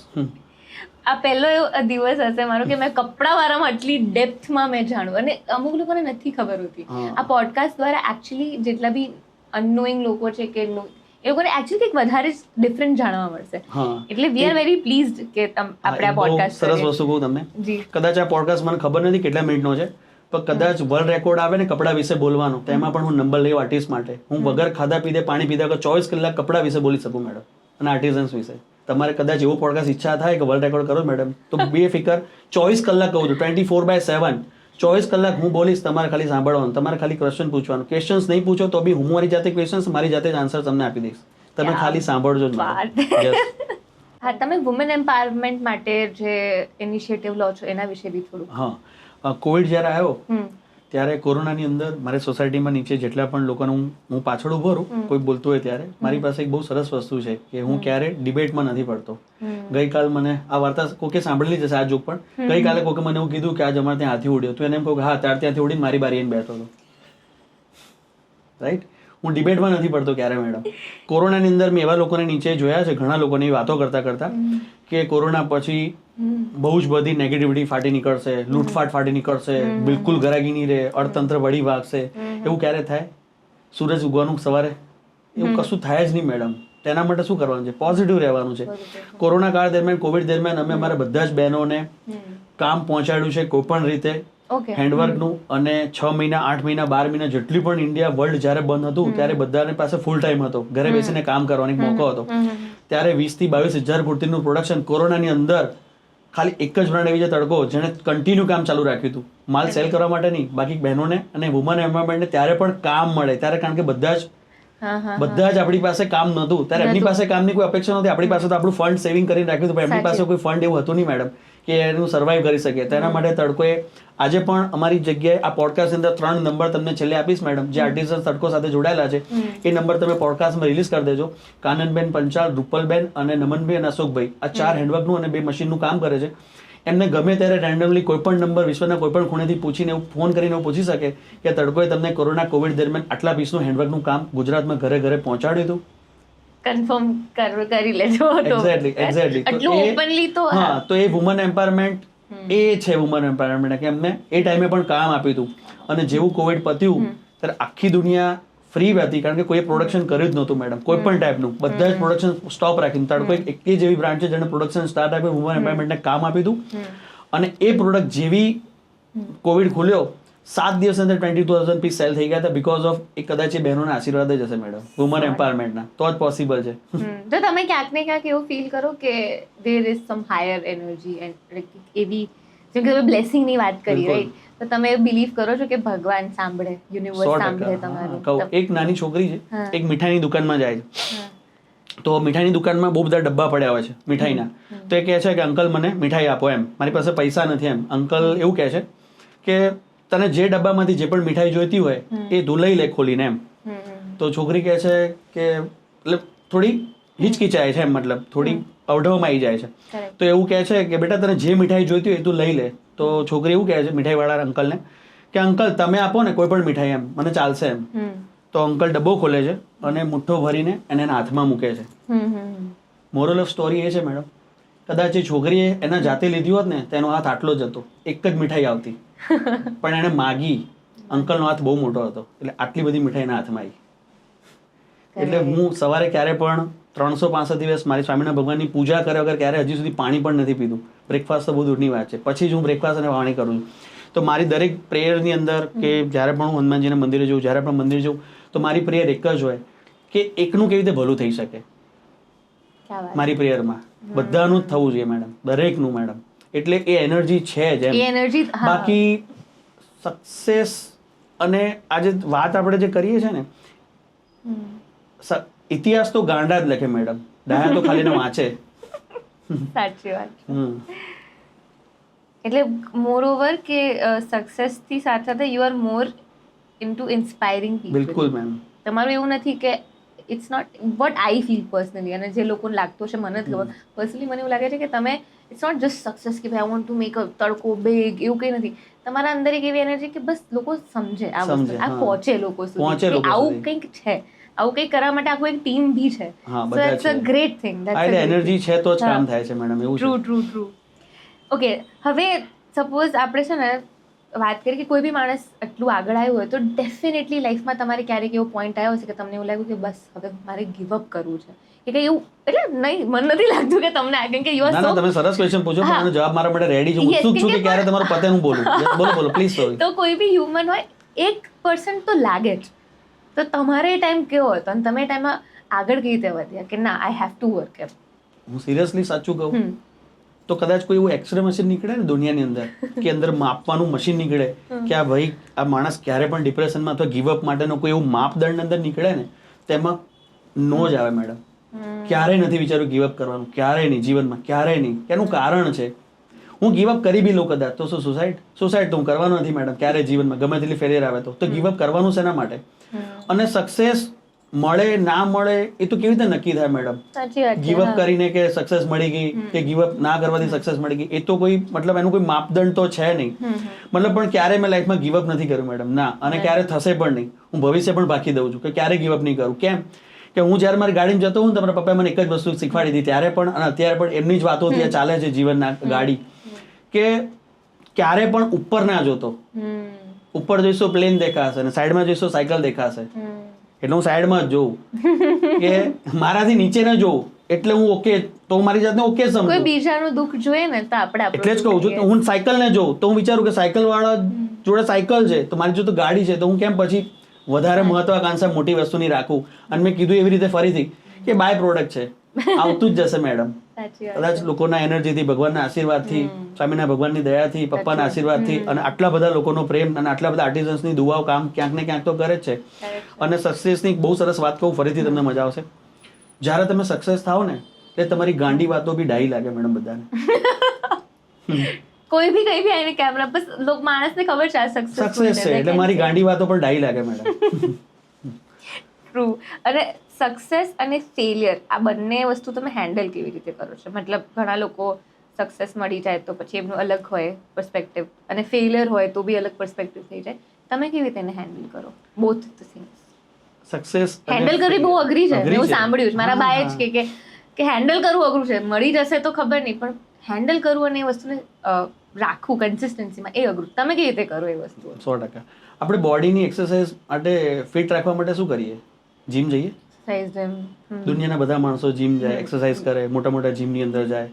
આ પહેલો દિવસ હશે મારો કે મેં કપડાવાળામાં આટલી ડેપ્થમાં મેં જાણ્યું, અને અમુક લોકોને નથી ખબર હોતી. આ પોડકાસ્ટ દ્વારા એકચ્યુઅલી જેટલા બી અનનોઈંગ લોકો છે કે એ લોકોને એકચ્યુઅલી કંઈક વધારે ડિફરન્ટ જાણવા મળશે. એટલે વી આર વેરી પ્લીઝડ કે આપણે આ પોડકાસ્ટ સરસ વસ્તુ કહું તમને. કદાચ આ પોડકાસ્ટ મને ખબર નથી કેટલા મિનિટનો છે, પણ કદાચ વર્લ્ડ રેકોર્ડ આવે ને કપડા વિશે બોલવાનો, તો એમાં પણ હું નંબર લેવું આર્ટિસ્ટ માટે. હું વગર ખાધા પીધે પાણી પીધા 24 કલાક કપડા વિશે બોલી શકું મેડમ, અને આર્ટિઝન્સ વિશે. તમારે કદાચ એવો પોડકાસ્ટ ઈચ્છા થાય કે વર્લ્ડ રેકોર્ડ કરો મેડમ, તો બે ફિકર 24 કલાક કહું છું, 24/7 24 કલાક હું બોલીશ. તમારે ખાલી સાંભળવાનું, તમારે ખાલી ક્વેશ્ચન પૂછવાનું. ક્વેશ્ચન્સ નહીં પૂછો તો બી હું મારી જાતે ક્વેશ્ચન્સ, મારી જાતે જ આન્સર તમને આપી દઈશ. તમે ખાલી સાંભળજો જ. હા, તમે વુમેન એમ્પાવરમેન્ટ માટે જે ઇનિશિયેટિવ લો છો એના વિશે બી થોડું. હા, કોવિડ જ્યારે આવ્યો ત્યારે કોરોનાની અંદર મારી સોસાયટીમાં નીચે જેટલા પણ લોકોને હું પાછળ ઉભો રહું, કોઈ બોલતું હોય ત્યારે મારી પાસે એક બહુ સરસ વસ્તુ છે કે હું ક્યારે ડિબેટમાં નથી પડતો. ગઈકાલ મને આ વાર્તા કોકે સાંભળેલી છે, આ જોક પણ. ગઈકાલે કોકે મને એવું કીધું કે આજ અમારે ત્યાં હાથી ઉડ્યો, તો એને એમ કહું કે હા, ત્યાંથી ઉડીને મારી બારી આવીને બેઠો હતો. રાઈટ, હું ડિબેટમાં નથી પડતો ક્યારે મેડમ. કોરોનાની અંદર મેં એવા લોકોને નીચે જોયા છે, ઘણા લોકોની વાતો કરતા કરતા, કે કોરોના પછી બહુ જ બધી નેગેટિવિટી ફાટી નીકળશે, લૂંટફાટ ફાટી નીકળશે, બિલકુલ ગરાગી નહીં રહે, અર્થતંત્ર વળી વાગશે. એવું ક્યારે થાય? સૂરજ ઉગવાનું સવારે એવું કશું થાય જ નહીં મેડમ. તેના માટે શું કરવાનું છે? પોઝિટિવ રહેવાનું છે. કોરોના કાળ દરમિયાન, કોવિડ દરમિયાન અમે અમારા બધા જ બહેનોને કામ પહોંચાડ્યું છે કોઈ પણ રીતે, હેન્ડવર્કનું. અને 6 મહિના, 8 મહિના, 12 મહિના જેટલી પણ ઇન્ડિયા વર્લ્ડ જ્યારે બંધ હતું ત્યારે બધાની પાસે ફૂલ ટાઈમ હતો, ઘરે બેસીને કામ કરવાનો એક મોકો હતો. ત્યારે 20 થી 22 હજાર કુર્તીનું પ્રોડક્શન કોરોનાની અંદર ખાલી એક જ બ્રાન્ડ એવી છે તડકો, જેણે કન્ટિન્યુ કામ ચાલુ રાખ્યું હતું. માલ સેલ કરવા માટે નહીં, બાકી બહેનોને અને વુમન એમ્પાવરમેન્ટને ત્યારે પણ કામ મળે. ત્યારે કારણ કે બધા જ આપણી પાસે કામ નહોતું, ત્યારે એમની પાસે કામની કોઈ અપેક્ષા નહોતી. આપણી પાસે તો આપણું ફંડ સેવિંગ કરીને રાખ્યું હતું, પણ એમની પાસે કોઈ ફંડ એવું હતું નહીં મેડમ કે એનું સર્વાઈવ કરી શકે. તેના માટે તડકોએ આજે પણ અમારી જગ્યાએ આ પોડકાસ્ટની અંદર 3 નંબર તમને છેલ્લે આપીશ મેડમ, જે આર્ટિઝન તડકો સાથે જોડાયેલા છે. એ નંબર તમે પોડકાસ્ટમાં રિલીઝ કરી દેજો. કાનનબેન પંચાલ, રૂપલબેન અને નમનભાઈ અને અશોકભાઈ આ 4 હેન્ડવર્કનું અને 2 મશીનનું કામ કરે છે. એમને ગમે ત્યારે રેન્ડમલી કોઈ પણ નંબર વિશ્વના કોઈ પણ ખૂણેથી પૂછીને ફોન કરીને પૂછી શકે કે તડકોએ તમને કોરોના કોવિડ દરમિયાન આટલા પીસનું હેન્ડવર્કનું કામ ગુજરાતમાં ઘરે ઘરે પહોંચાડ્યું હતું. કન્ફર્મ કરી લેજો. એક્ઝેક્ટલી. આટલું ઓપનલી તો હા, તો એ વુમન એમ્પાવરમેન્ટ એ છે વુમન એમ્પાવરમેન્ટ કે એમને એ ટાઈમે પણ કામ આપ્યું હતું. અને જેવું કોવિડ પત્યું ત્યારે આખી દુનિયા ફ્રી હતી, કારણ કે કોઈ પ્રોડક્શન કર્યું જ નહોતું મેડમ, કોઈ પણ ટાઈપનું. બધા જ પ્રોડક્શન સ્ટોપ રાખીને તડકો એક જ એવી બ્રાન્ડ છે જેને પ્રોડક્શન સ્ટાર્ટ આપ્યું, વુમન એમ્પાવરમેન્ટને કામ આપ્યું હતું. અને એ પ્રોડક્ટ જેવી કોવિડ ખુલ્યો 7 દિવસ અંદર 22,000 પીસ સેલ થઈ ગયા હતા, બીકોઝ ઓફ એ કદાચ એ બહેનોના આશીર્વાદ જ હશે મેડમ, વુમન એમ્પાવરમેન્ટના, તો જ પોસિબલ છે. તો તમે ક્યાંક ને ક્યાંક એવું ફીલ કરો કે there is sum higher energy and એવી, જેમ કે તમે બ્લેસિંગ ની વાત કરી, રાઈટ? તો તમે બિલીવ કરો છો કે ભગવાન સાંભળે, યુનિવર્સ સાંભળે તમારું? એક નાની છોકરી છે, એક મીઠાઈની દુકાનમાં જાય છે, તો મીઠાઈની દુકાનમાં બહુ બધા ડબ્બા પડ્યા હોય છે મીઠાઈના. તો એ કહે છે કે અંકલ મને મીઠાઈ આપો, એમ મારી પાસે પૈસા નથી એમ. અંકલ એવું કહે છે કે તને જે ડબ્બામાંથી જે પણ મીઠાઈ જોઈતી હોય એ તું લઈ લે ખોલીને એમ. તો છોકરી કહે છે કે એટલે થોડી હિચકિચાય છે એમ, મતલબ થોડી અવઢવમાં આવી જાય છે. તો એવું કહે છે કે બેટા તને જે મીઠાઈ જોઈતી હોય એ તું લઈ લે. તો છોકરી એવું કહે છે મીઠાઈવાળા અંકલને કે અંકલ તમે આપો ને કોઈ પણ મીઠાઈ એમ, મને ચાલશે એમ. તો અંકલ ડબ્બો ખોલે છે અને મુઠ્ઠો ભરીને એને એના હાથમાં મૂકે છે. મોરલ ઓફ સ્ટોરી એ છે મેડમ, કદાચ એ છોકરીએ એના જાતે લીધી હોત ને તો એનો હાથ આટલો જ હતો, એક જ મીઠાઈ આવતી, પણ એને માગી, અંકલનો હાથ બહુ મોટો હતો એટલે આટલી બધી મીઠાઈ એના હાથમાં આવી. એટલે હું સવારે ક્યારે પણ 365 દિવસ મારી સ્વામિનારાયણ ભગવાનની પૂજા કર્યા વગર ક્યારે હજી સુધી પાણી પણ નથી પીધું. બ્રેકફાસ્ટ તો બહુ દૂરની વાત છે, પછી જ હું બ્રેકફાસ્ટ અને પાણી કરું છું. તો મારી દરેક પ્રેયરની અંદર કે જ્યારે પણ હું હનુમાનજીના મંદિરે જઉં, જ્યારે પણ મંદિરે જઉં, તો મારી પ્રેયર એક જ હોય કે એકનું કેવી રીતે ભલું થઈ શકે. મારી પ્રેયરમાં બધાનું જ થવું જોઈએ મેડમ, દરેકનું મેડમ. એટલે એ એનર્જી છે જ એમ. બાકી સક્સેસ અને આજે વાત આપણે જે કરીએ છીએ ને, ઇતિહાસ તો ગાંડા જ લખે મેડમ, ડાયા તો ખાલી વાંચે. સાચી વાત. એટલે મોર ઓવર કે સક્સેસ થી સાથે સાથે you are more into inspiring people. બિલકુલ મેમ. તમારું એવું નથી કે it's not what I feel personally, અને જે લોકોને લાગતું છે મને જ ખબર, પર્સનલી મને એવું લાગે છે કે તમે ઇટ્સ નોટ જસ્ટ સક્સેસ કે ભાઈ I want to make a તડકો બિગ, એવું કંઈ નથી. તમારા અંદર એક એવી એનર્જી કે બસ લોકો સમજે આ વસ્તુ, આ પહોંચે લોકો સુધી, આવું કંઈક છે, આવું કંઈક કરવા માટે આખું એક ટીમ બી છે. So it's a great thing. એટલે એનર્જી છે તો જ કામ થાય છે મેડમ, એવું છે. ટ્રુ. ઓકે, હવે સપોઝ આપણે છે ને વાત કરીએ કે કોઈ બી માણસ આટલું આગળ આવ્યું હોય તો ડેફિનેટલી લાઈફમાં તમારે ક્યારેક એવો પોઈન્ટ આવ્યો છે કે તમને એવું લાગ્યું કે બસ હવે મારે ગીવ અપ કરવું છે કે કંઈ એવું? એટલે નહીં, મને નથી લાગતું કે તમને આ, કે યુ આર સો. તમે સરસ ક્વેશ્ચન પૂછો, પણ એનો જવાબ મારા માટે રેડી છું, ઉત્સુક છું કે ક્યારે તમારું પતે હું બોલું. બોલો પ્લીઝ. સોરી. તો કોઈ બી હ્યુમન હોય 1% તો લાગે જ. તો તમારે એ ટાઈમ કેવો હતો અને તમે એ ટાઈમમાં આગળ કેવી રીતે વધ્યા કે ના આઈ હેવ ટુ વર્ક એમ? હું સિરિયસલી સાચું કહું તો કદાચ કોઈ એવું એક્સરે મશીન નીકળે ને દુનિયાની અંદર, કે અંદર માપવાનું મશીન નીકળે કે આ ભાઈ આ માણસ ક્યારે પણ ડિપ્રેશનમાં અથવા ગીવ અપ માટેનો કોઈ એવું માપદંડ અંદર નીકળે ને, તેમાં નો જ આવે મેડમ. ક્યારેય નથી વિચાર્યું ગીવ અપ કરવાનું, ક્યારેય નહીં જીવનમાં, ક્યારેય નહીં. એનું કારણ છે હું ગીવ અપ કરી બી લો કદાચ તો શું સુસાઇડ તો હું કરવાનો નથી મેડમ ક્યારેય જીવનમાં, ગમે તેટલી ફેલિયર આવે તો ગીવ અપ કરવાનું શેના માટે? અને સક્સેસ મળે ના મળે એ તો કેવી રીતે નક્કી થાય મેડમ? ગીવ અપ કરીને કે સક્સેસ મળી ગઈ, કે ગીવ અપ ના કરવાથી સક્સેસ મળી ગઈ, એ તો કોઈ મતલબ એનું કોઈ માપદંડ તો છે નહીં. મતલબ પણ ક્યારે મેં લાઈફમાં ગીવ અપ નથી કર્યું મેડમ, ના, અને ક્યારે થશે પણ નહીં. હું ભવિષ્ય પણ બાકી દઉં છું કે ક્યારે ગીવ અપ નહીં કરું. કેમ કે હું જ્યારે મારી ગાડીમાં જતો હોઉં ને, તમારા પપ્પાએ મને એક જ વસ્તુ શીખવાડી હતી ત્યારે પણ અને અત્યારે પણ એમની જ વાતો ત્યાં ચાલે છે જીવનના ગાડી, કે ક્યારે પણ ઉપર ના જોતો. ઉપર જોઈશો પ્લેન દેખાશે અને સાઈડમાં જોઈશો સાયકલ દેખાશે, એટલે હું સાઈડમાં જ જોઉં કે મારાથી નીચે ન જોઉં, એટલે હું ઓકે, તો હું મારી જાતને ઓકે સમજું. કોઈ બીજાનું દુઃખ જોઈએ ને તો આપણે એટલે જ કહું છું કે હું સાયકલ ને જોઉં તો હું વિચારું કે સાયકલ વાળા જોડે સાયકલ છે તો મારી જોડે ગાડી છે, તો હું કેમ પછી વધારે મહત્વાકાંક્ષા મોટી વસ્તુની રાખું? અને મેં કીધું એવી રીતે ફરીથી કે બાય પ્રોડક્ટ છે, આવતું જ જશે મેડમ. કદાચ લોકોના એનર્જીથી, ભગવાનના આશીર્વાદથી, સ્વામીના ભગવાનની દયાથી, પપ્પાના આશીર્વાદથી અને આટલા બધા લોકોનો પ્રેમ અને આટલા બધા આર્ટિઝન્સની દુઆઓ કામ ક્યાંક ને ક્યાંક તો કરે જ છે. અને સક્સેસની બહુ સરસ વાત કહું ફરીથી, તમને મજા આવશે. જ્યારે તમે સક્સેસ થાઓ ને એટલે તમારી ગાંડી વાતો બી ડાઈ લાગે મેડમ બધાને. કોઈ બી કઈ બી આવીને કેમેરા બસ લોક માણસને ખબર છે આ સક્સેસ છે એટલે મારી ગાંડી વાતો પણ ડાઈ લાગે મેડમ. ટ્રુ. અને સક્સેસ અને ફેલિયર આ બંને વસ્તુ તમે હેન્ડલ કેવી રીતે કરો છો? મતલબ ઘણા લોકો સક્સેસ મળી જાય તો પછી એમનું અલગ હોય પર્સપેક્ટિવ, અને ફેલિયર હોય તો બી અલગ પર્સપેક્ટિવ થઈ જાય. તમે કેવી રીતે એને હેન્ડલ કરો both the things? Success handle કરવી બહુ અઘરી છે, મેં સાંભળ્યું છે, મારા બાએ જ કે હેન્ડલ કરવું અઘરું છે. મળી જશે તો ખબર નહીં, પણ હેન્ડલ કરવું અને એ વસ્તુને રાખવું કન્સિસ્ટન્સીમાં એ અઘરું. તમે કેવી રીતે કરો એ વસ્તુ? 100%. આપણે બોડીની એક્સરસાઇઝ માટે ફિટ રાખવા માટે શું કરીએ? જીમ જઈએ. દુનિયાના બધા માણસો જીમ જાય, એક્સરસાઇઝ કરે, મોટા મોટા જીમની અંદર જાય.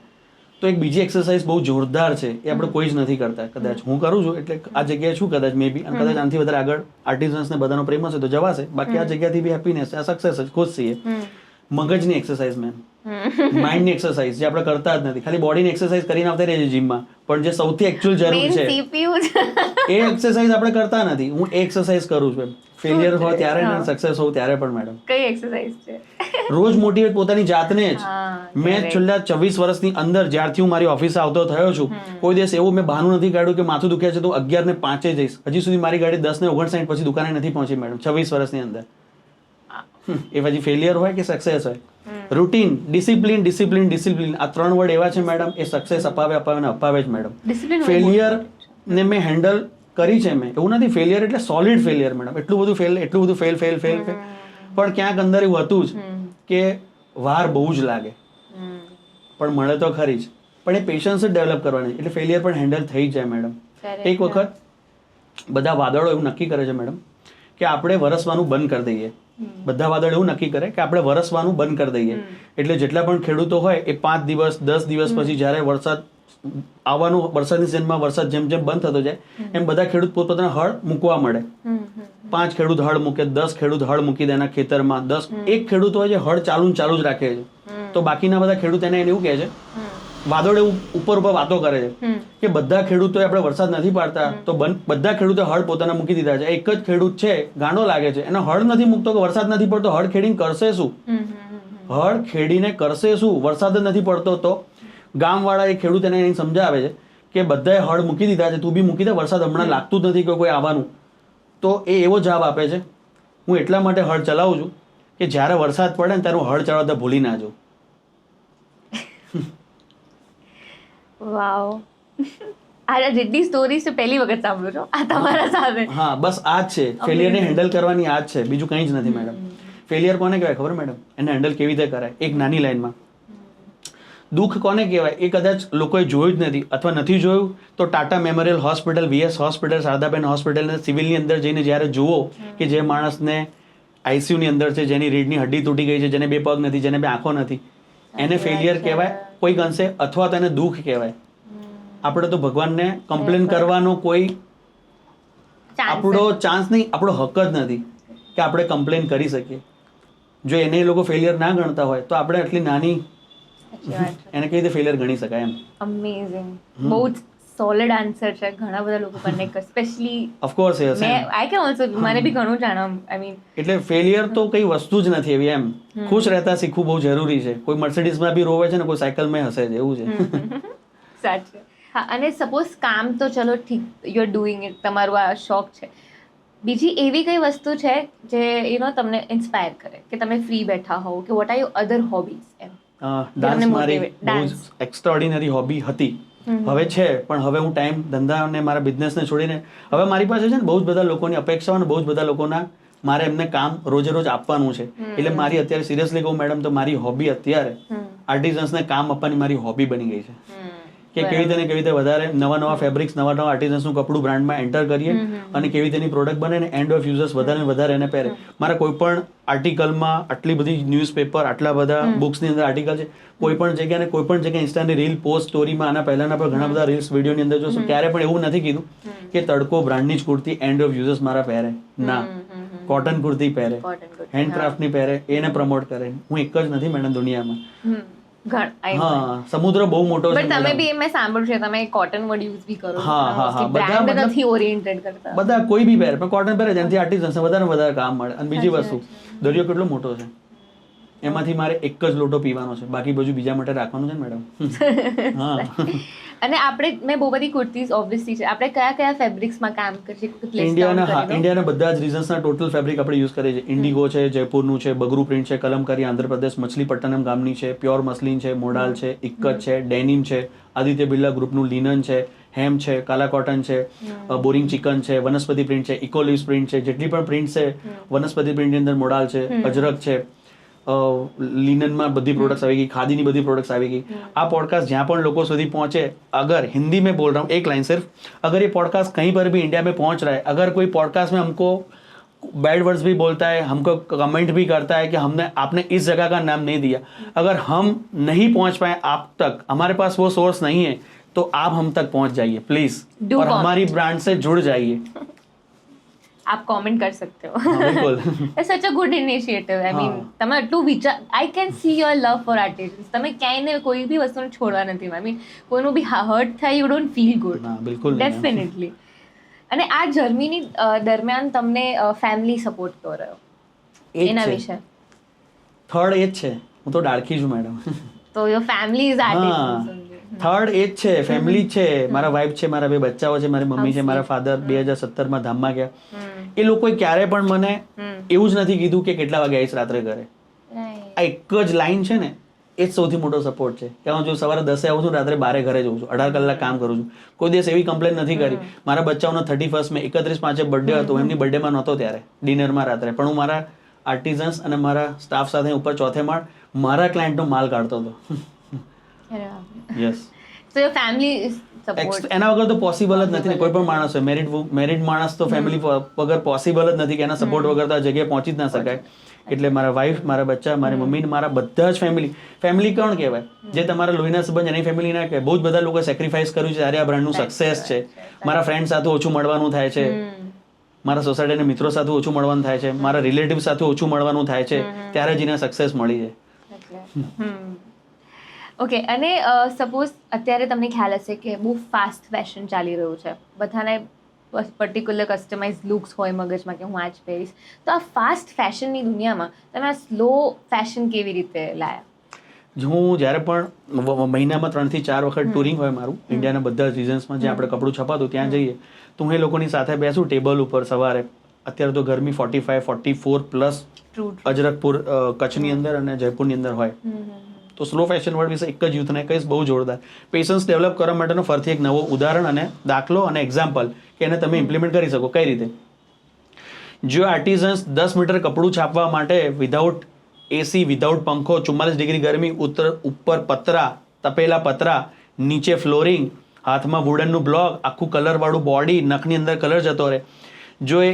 તો એક બીજી એક્સરસાઇઝ બહુ જોરદાર છે, એ આપણે કોઈ જ નથી કરતા. કદાચ હું કરું છું એટલે આ જગ્યાએ છું કદાચ મે બી, અને કદાચ આનાથી વધારે આગળ આર્ટિઝન્સને બધાનો પ્રેમ હશે તો જવાશે. બાકી આ જગ્યાથી બી હેપીનેસ છે, આ સક્સેસ જ, ખુશ છીએ. મગજની એક્સરસાઇઝ મેમ, માઇન્ડની એક્સરસાઇઝ જે આપણે કરતા જ નથી. ખાલી બોડીની એક્સરસાઇઝ કરીને આવતા રહીએ જીમમાં, પણ જે સૌથી એકચ્યુઅલ જરૂર છે એ એક્સરસાઇઝ આપણે કરતા નથી. હું એ એક્સરસાઇઝ કરું છું. ફેલિયર હોય ત્યારે ને સક્સેસ હોય ત્યારે પણ મેડમ. કઈ એક્સરસાઇઝ છે? રોજ મોટિવેટ પોતાની જાતને જ. મેં છેલ્લા 24 વર્ષની અંદર જ્યારથી હું મારી ઓફિસે આવતો થયો છું, કોઈ દિવસ એવું મેં બહાનું નથી કાઢ્યું કે માથું દુખ્યા છે તો 11:05 જઈશ. હજી સુધી મારી ગાડી 10:59 પછી દુકાને નથી પહોંચી મેડમ, 26 વર્ષની અંદર. એ પછી ફેલિયર હોય કે સક્સેસ હોય, રૂટીન, ડિસિપ્લિન, ડિસિપ્લિન, ડિસિપ્લિન, આ 3 વર્ડ એવા છે મેડમ, એ સક્સેસ અપાવે ને અપાવે જ મેડમ. ફેલિયર ને મેં હેન્ડલ કરી છે મેં. એવું નથી ફેલિયર એટલે સોલિડ ફેલિયર મેડમ, એટલું બધું ફેલ. પણ ક્યાંક અંદર એવું હતું જ કે વાર બહુ જ લાગે, પણ મળે તો ખરી જ. પણ એ પેશન્સ જ ડેવલપ કરવાની, એટલે ફેલિયર પણ હેન્ડલ થઈ જ જાય મેડમ. એક વખત બધા વાદળો એવું નક્કી કરે છે મેડમ કે આપણે વરસવાનું બંધ કરી દઈએ. બધા વાદળ એવું નક્કી કરે કે આપણે વરસવાનું બંધ કરી દઈએ. એટલે જેટલા પણ ખેડૂતો હોય એ 5 દિવસ 10 દિવસ પછી જ્યારે વરસાદ આવવાનું, વરસાદની સિઝનમાં વરસાદ જેમ જેમ બંધ થતો જાય એમ બધા ખેડૂત પોતપોતાના હળ મૂકવા મળે. 5 ખેડૂત હળ મૂકે, 10 ખેડૂત હળ મૂકી દે એના ખેતરમાં. 10 એક ખેડૂત હોય છે હળ ચાલુ જ રાખે છે, તો બાકીના બધા ખેડૂત એને એવું કહે છે, વાદળ એવું ઉપર વાતો કરે છે કે બધા ખેડૂતોએ આપણે વરસાદ નથી પાડતા, તો બધા ખેડૂતો હળ પોતાના મૂકી દીધા છે. એક જ ખેડૂત છે ગાંડો લાગે છે, એને હળ નથી મૂકતો કે વરસાદ નથી પડતો, હળ ખેડીને કરશે શું? હળ ખેડીને કરશે શું? વરસાદ જ નથી પડતો. તો ગામવાળા એ ખેડૂત એને સમજાવે છે કે બધાએ હળ મૂકી દીધા છે, તું બી મૂકી દે, વરસાદ હમણાં લાગતું જ નથી કે કોઈ આવવાનું. તો એ એવો જવાબ આપે છે, હું એટલા માટે હળ ચલાવું છું કે જ્યારે વરસાદ પડે ને ત્યારે હું હળ ચલાવતા ભૂલી ના જાઉં. વાવ, આ જેટલી સ્ટોરીઝ છે પહેલી વખત સાંભળું છું આ તમારા સાથે. હા, બસ આ જ છે ફેલિયરને હેન્ડલ કરવાની, આ જ છે, બીજું કંઈ જ નથી મેડમ. ફેલિયર કોને કહેવાય ખબર મેડમ? એને હેન્ડલ કેવી રીતે કરાય? એક નાની લાઈનમાં, દુઃખ કોને કહેવાય એ કદાચ લોકોએ જોયું જ નથી, અથવા નથી જોયું તો Tata memorial hospital, VS hospital, Shardaben hospital સિવિલની અંદર જઈને જ્યારે જુઓ કે જે માણસને ICUની અંદર છે, જેની રીઢની હડ્ડી તૂટી ગઈ છે, જેને 2 પગ નથી, જેને 2 આંખો નથી, એને ફેલિયર કહેવાય કોઈક અંશે, અથવા તો એને દુઃખ કહેવાય. આપણે તો ભગવાનને કમ્પ્લેન કરવાનો કોઈ આપણો ચાન્સ નહીં, આપણો હક જ નથી કે આપણે કમ્પ્લેન કરી શકીએ. જો એને એ લોકો ફેલિયર ના ગણતા હોય તો આપણે આટલી નાની એને કઈ રીતે ફેલિયર ગણી શકાય એમ. અમેઝિંગ, બહુ જ સોલિડ આન્સર છે. ઘણા બધા લોકો કનેક્ટ કરે, સ્પેશિયલી ઓફ કોર્સ એ હશે. આઈ કેન ઓલ્સો, મને બી ઘણું જાણવા, આઈ મીન, એટલે ફેલિયર તો કઈ વસ્તુ જ નથી એવી એમ. ખુશ રહેતા શીખવું બહુ જરૂરી છે. કોઈ મર્સિડીઝમાં બી રોવે છે ને કોઈ સાયકલમાં હશે જ, એવું છે. સાચું. હા, અને સપોઝ કામ તો ચલો ઠીક, યુ આર ડુઈંગ ઇટ, તમારું આ શોખ છે. બીજી એવી કઈ વસ્તુ છે જે તમને ઇન્સ્પાયર કરે કે તમે ફ્રી બેઠા હોવ, કે what are your other hobbies? એમ ડાન્સ મારી બહુ એક્સ્ટ્રાઓર્ડિનરી હોબી હતી, હવે છે, પણ હવે હું ટાઈમ, ધંધા અને મારા બિઝનેસને છોડીને હવે મારી પાસે છે ને બહુ જ બધા લોકોની અપેક્ષાઓ અને બહુ જ બધા લોકોના મારે એમને કામ રોજે રોજ આપવાનું છે. એટલે મારી અત્યારે સિરિયસલી કહું મેડમ તો મારી હોબી અત્યારે આર્ટિઝન્સને કામ આપવાની મારી હોબી બની ગઈ છે. કે કેવી રીતે ને કેવી રીતે વધારે નવા ફેબ્રિક્સ, નવા આર્ટિઝન્સનું કપડું બ્રાન્ડમાં એન્ટર કરીએ અને કેવી રીતે પ્રોડક્ટ બને ને એન્ડ ઓફ યુઝર્સ વધારે ને વધારે એને પહેરે. મારા કોઈ પણ આર્ટિકલમાં આટલી બધી ન્યૂઝપેપર, આટલા બધા બુક્સની અંદર આર્ટિકલ છે, કોઈ પણ જગ્યાએ કોઈ પણ જગ્યાએ ઇન્સ્ટાની રીલ, પોસ્ટ, સ્ટોરીમાં આના પહેલાના પણ ઘણા બધા રીલ્સ, વિડીયોની અંદર જોશો, ક્યારે પણ એવું નથી કીધું કે તડકો બ્રાન્ડની જ કુર્તી એન્ડ ઓફ યુઝર્સ મારા પહેરે. ના, કોટન કુર્તી પહેરે, હેન્ડક્રાફ્ટની પહેરે, એને પ્રમોટ કરે. હું એક જ નથી મેડમ દુનિયામાં. હા, સમુદ્ર બહુ મોટો છે. તમે બી મેં સાંભળ્યું છે તમે કોટન વર્ડ યુઝ બી કરો. હા, બ્રાન્ડ નથી ઓરિએન્ટેડ કરતા. બધા કોઈ બી પહેરે, પણ કોટન પહેરે જેનાથી આર્ટિઝન્સને વધારે કામ મળે. અને બીજી વસ્તુ, દરિયો કેટલો મોટો છે, એમાંથી મારે એક જ લોટો પીવાનો છે, બાકી બધું બીજા માટે રાખવાનું છે મેડમ. હા. અને મેં બહુ બધી કુર્તીઝ ઓબ્વિયસલી છે, આપણે કયા ફેબ્રિક્સમાં કામ કરીએ? ઇન્ડિયાના બધા જ રીઝન્સના ટોટલ ફેબ્રિક આપણે યુઝ કરીએ છીએ. ઇન્ડિગો છે, જયપુરનું છે, બગરૂ પ્રિન્ટ છે, કલમકારી આંધ્રપ્રદેશ, મછલીપટ્ટનમ ગામની છે, પ્યોર મસલિન છે, મોડાલ છે, ઇક્કત છે, ડેનિમ છે, આદિત્ય બિરલા ગ્રુપનું લિનન છે, હેમ છે, કાલા કોટન છે, બોરિંગ ચિકન છે, વનસ્પતિ પ્રિન્ટ છે, ઇકોલિવ્સ પ્રિન્ટ છે, જેટલી પણ પ્રિન્ટ છે વનસ્પતિ પ્રિન્ટની અંદર મોડાલ છે, અજરક છે, लिनનમાં બધી પ્રોડક્ટ્સ આવી ગઈ, ખાદીની બધી પ્રોડક્ટ્સ આવી ગઈ. આ पॉडकास्ट जहाँ पर लोगों સુધી पहुंचे, अगर हिंदी में बोल रहा हूँ एक लाइन सिर्फ, अगर ये पॉडकास्ट कहीं पर भी इंडिया में पहुंच रहा है, अगर कोई पॉडकास्ट में हमको बैड वर्ड्स भी बोलता है, हमको कमेंट भी करता है कि हमने आपने इस जगह का नाम नहीं दिया, अगर हम नहीं पहुंच पाए आप तक, हमारे पास वो सोर्स नहीं है, तो आप हम तक पहुंच जाइए प्लीज और हमारी ब्रांड से जुड़ जाइए. आप कमेंट कर सकते हो. बिल्कुल. It's such a good initiative. I mean, તમે એટલું વિચાર, I can see your love for artisans. તમે ક્યાંય ને કોઈ બી વસ્તુને છોડવા નથી. I mean, કોઈનું બી હર્ટ થાય, you don't feel good. ના, બિલકુલ નહીં. Definitely. અને આ જર્મની દરમિયાન તમને ફેમિલી સપોર્ટ કર્યો એના વિશે? થર્ડ એ જ છે, હું તો ડાળખી છું મેડમ. તો your family is artist. Third એ જ છે, ફેમિલી છે. મારા વાઈફ છે, મારા બે બચ્ચાઓ છે, મારી મમ્મી છે, મારા ફાધર 2017માં ધામમાં ગયા. એ લોકોએ ક્યારે પણ મને એવું જ નથી કીધું કે કેટલા વાગે આવીશ રાત્રે ઘરે. આ એક જ લાઈન છે ને, એ જ સૌથી મોટો સપોર્ટ છે કે હું જો સવારે 10 આવું છું, રાત્રે 12 ઘરે જઉં છું, 18 કલાક કામ કરું છું. કોઈ દિવસ એવી કમ્પ્લેન નથી કરી. મારા બચ્ચાઓનો 31 મે 31/5 બર્થડે હતો, એમની બર્થડેમાં નહોતો ત્યારે, ડિનરમાં રાત્રે, પણ હું મારા આર્ટિઝન્સ અને મારા સ્ટાફ સાથે ઉપર ચોથે માળ મારા ક્લાયન્ટનો માલ કાઢતો હતો. Yes. So your family is support. એના વગર તો પોસિબલ જ નથી ને. કોઈ પણ માણસ હોય, મેરિડ માણસ તો ફેમિલી વગર પોસિબલ જ નથી કે એના સપોર્ટ વગર તો આ જગ્યાએ પહોંચી જ ના શકાય. એટલે મારા વાઈફ, મારા બચ્ચા, મારી મમ્મી, મારા બધા જ ફેમિલી કોણ કહેવાય? જે તમારા લોહીના સંબંધ એની ફેમિલી ના કહેવાય. બહુ જ બધા લોકો સેક્રિફાઈસ કર્યું છે ત્યારે આ બ્રાન્ડનું સક્સેસ છે. મારા ફ્રેન્ડ સાથે ઓછું મળવાનું થાય છે, મારા સોસાયટીના મિત્રો સાથે ઓછું મળવાનું થાય છે, મારા રિલેટિવ સાથે ઓછું મળવાનું થાય છે, ત્યારે જ એને સક્સેસ મળી છે. ઓકે. અને સપોઝ અત્યારે તમને ખ્યાલ હશે કે બહુ ફાસ્ટ ફેશન ચાલી રહ્યું છે, બધાને પર્ટિક્યુલર કસ્ટમાઇઝ લુક્સ હોય મગજમાં કે હું આ જ પહેરીશ. તો આ ફાસ્ટ ફેશનની દુનિયામાં તમે આ સ્લો ફેશન કેવી રીતે લાયા? હું જ્યારે પણ મહિનામાં 3 થી 4 વખત ટુરિંગ હોય મારું ઇન્ડિયાના બધા જ રિજન્સમાં, જ્યાં આપણે કપડું છપાતું ત્યાં જઈએ, તો હું એ લોકોની સાથે બેસું ટેબલ ઉપર સવારે. અત્યારે તો ગરમી 45, 44 પ્લસ અજરકપુર કચ્છની અંદર અને જયપુરની અંદર હોય. તો સ્લો ફેશન વર્ડ વિશે એક જ યુથને કહીશ, બહુ જોરદાર. પેશન્સ ડેવલપ કરવા માટેનો ફરીથી એક નવો ઉદાહરણ અને દાખલો અને એક્ઝામ્પલ કે એને તમે ઇમ્પ્લિમેન્ટ કરી શકો. કઈ રીતે? જો આર્ટિઝન્સ 10 મીટર કપડું છાપવા માટે વિધાઉટ એસી, વિધાઉટ પંખો, 44 ડિગ્રી ગરમી, ઉપર પતરા, તપેલા પતરા, નીચે ફ્લોરિંગ, હાથમાં વુડનનું બ્લોક, આખું કલરવાળું બોડી, નખની અંદર કલર જતો રહે, જો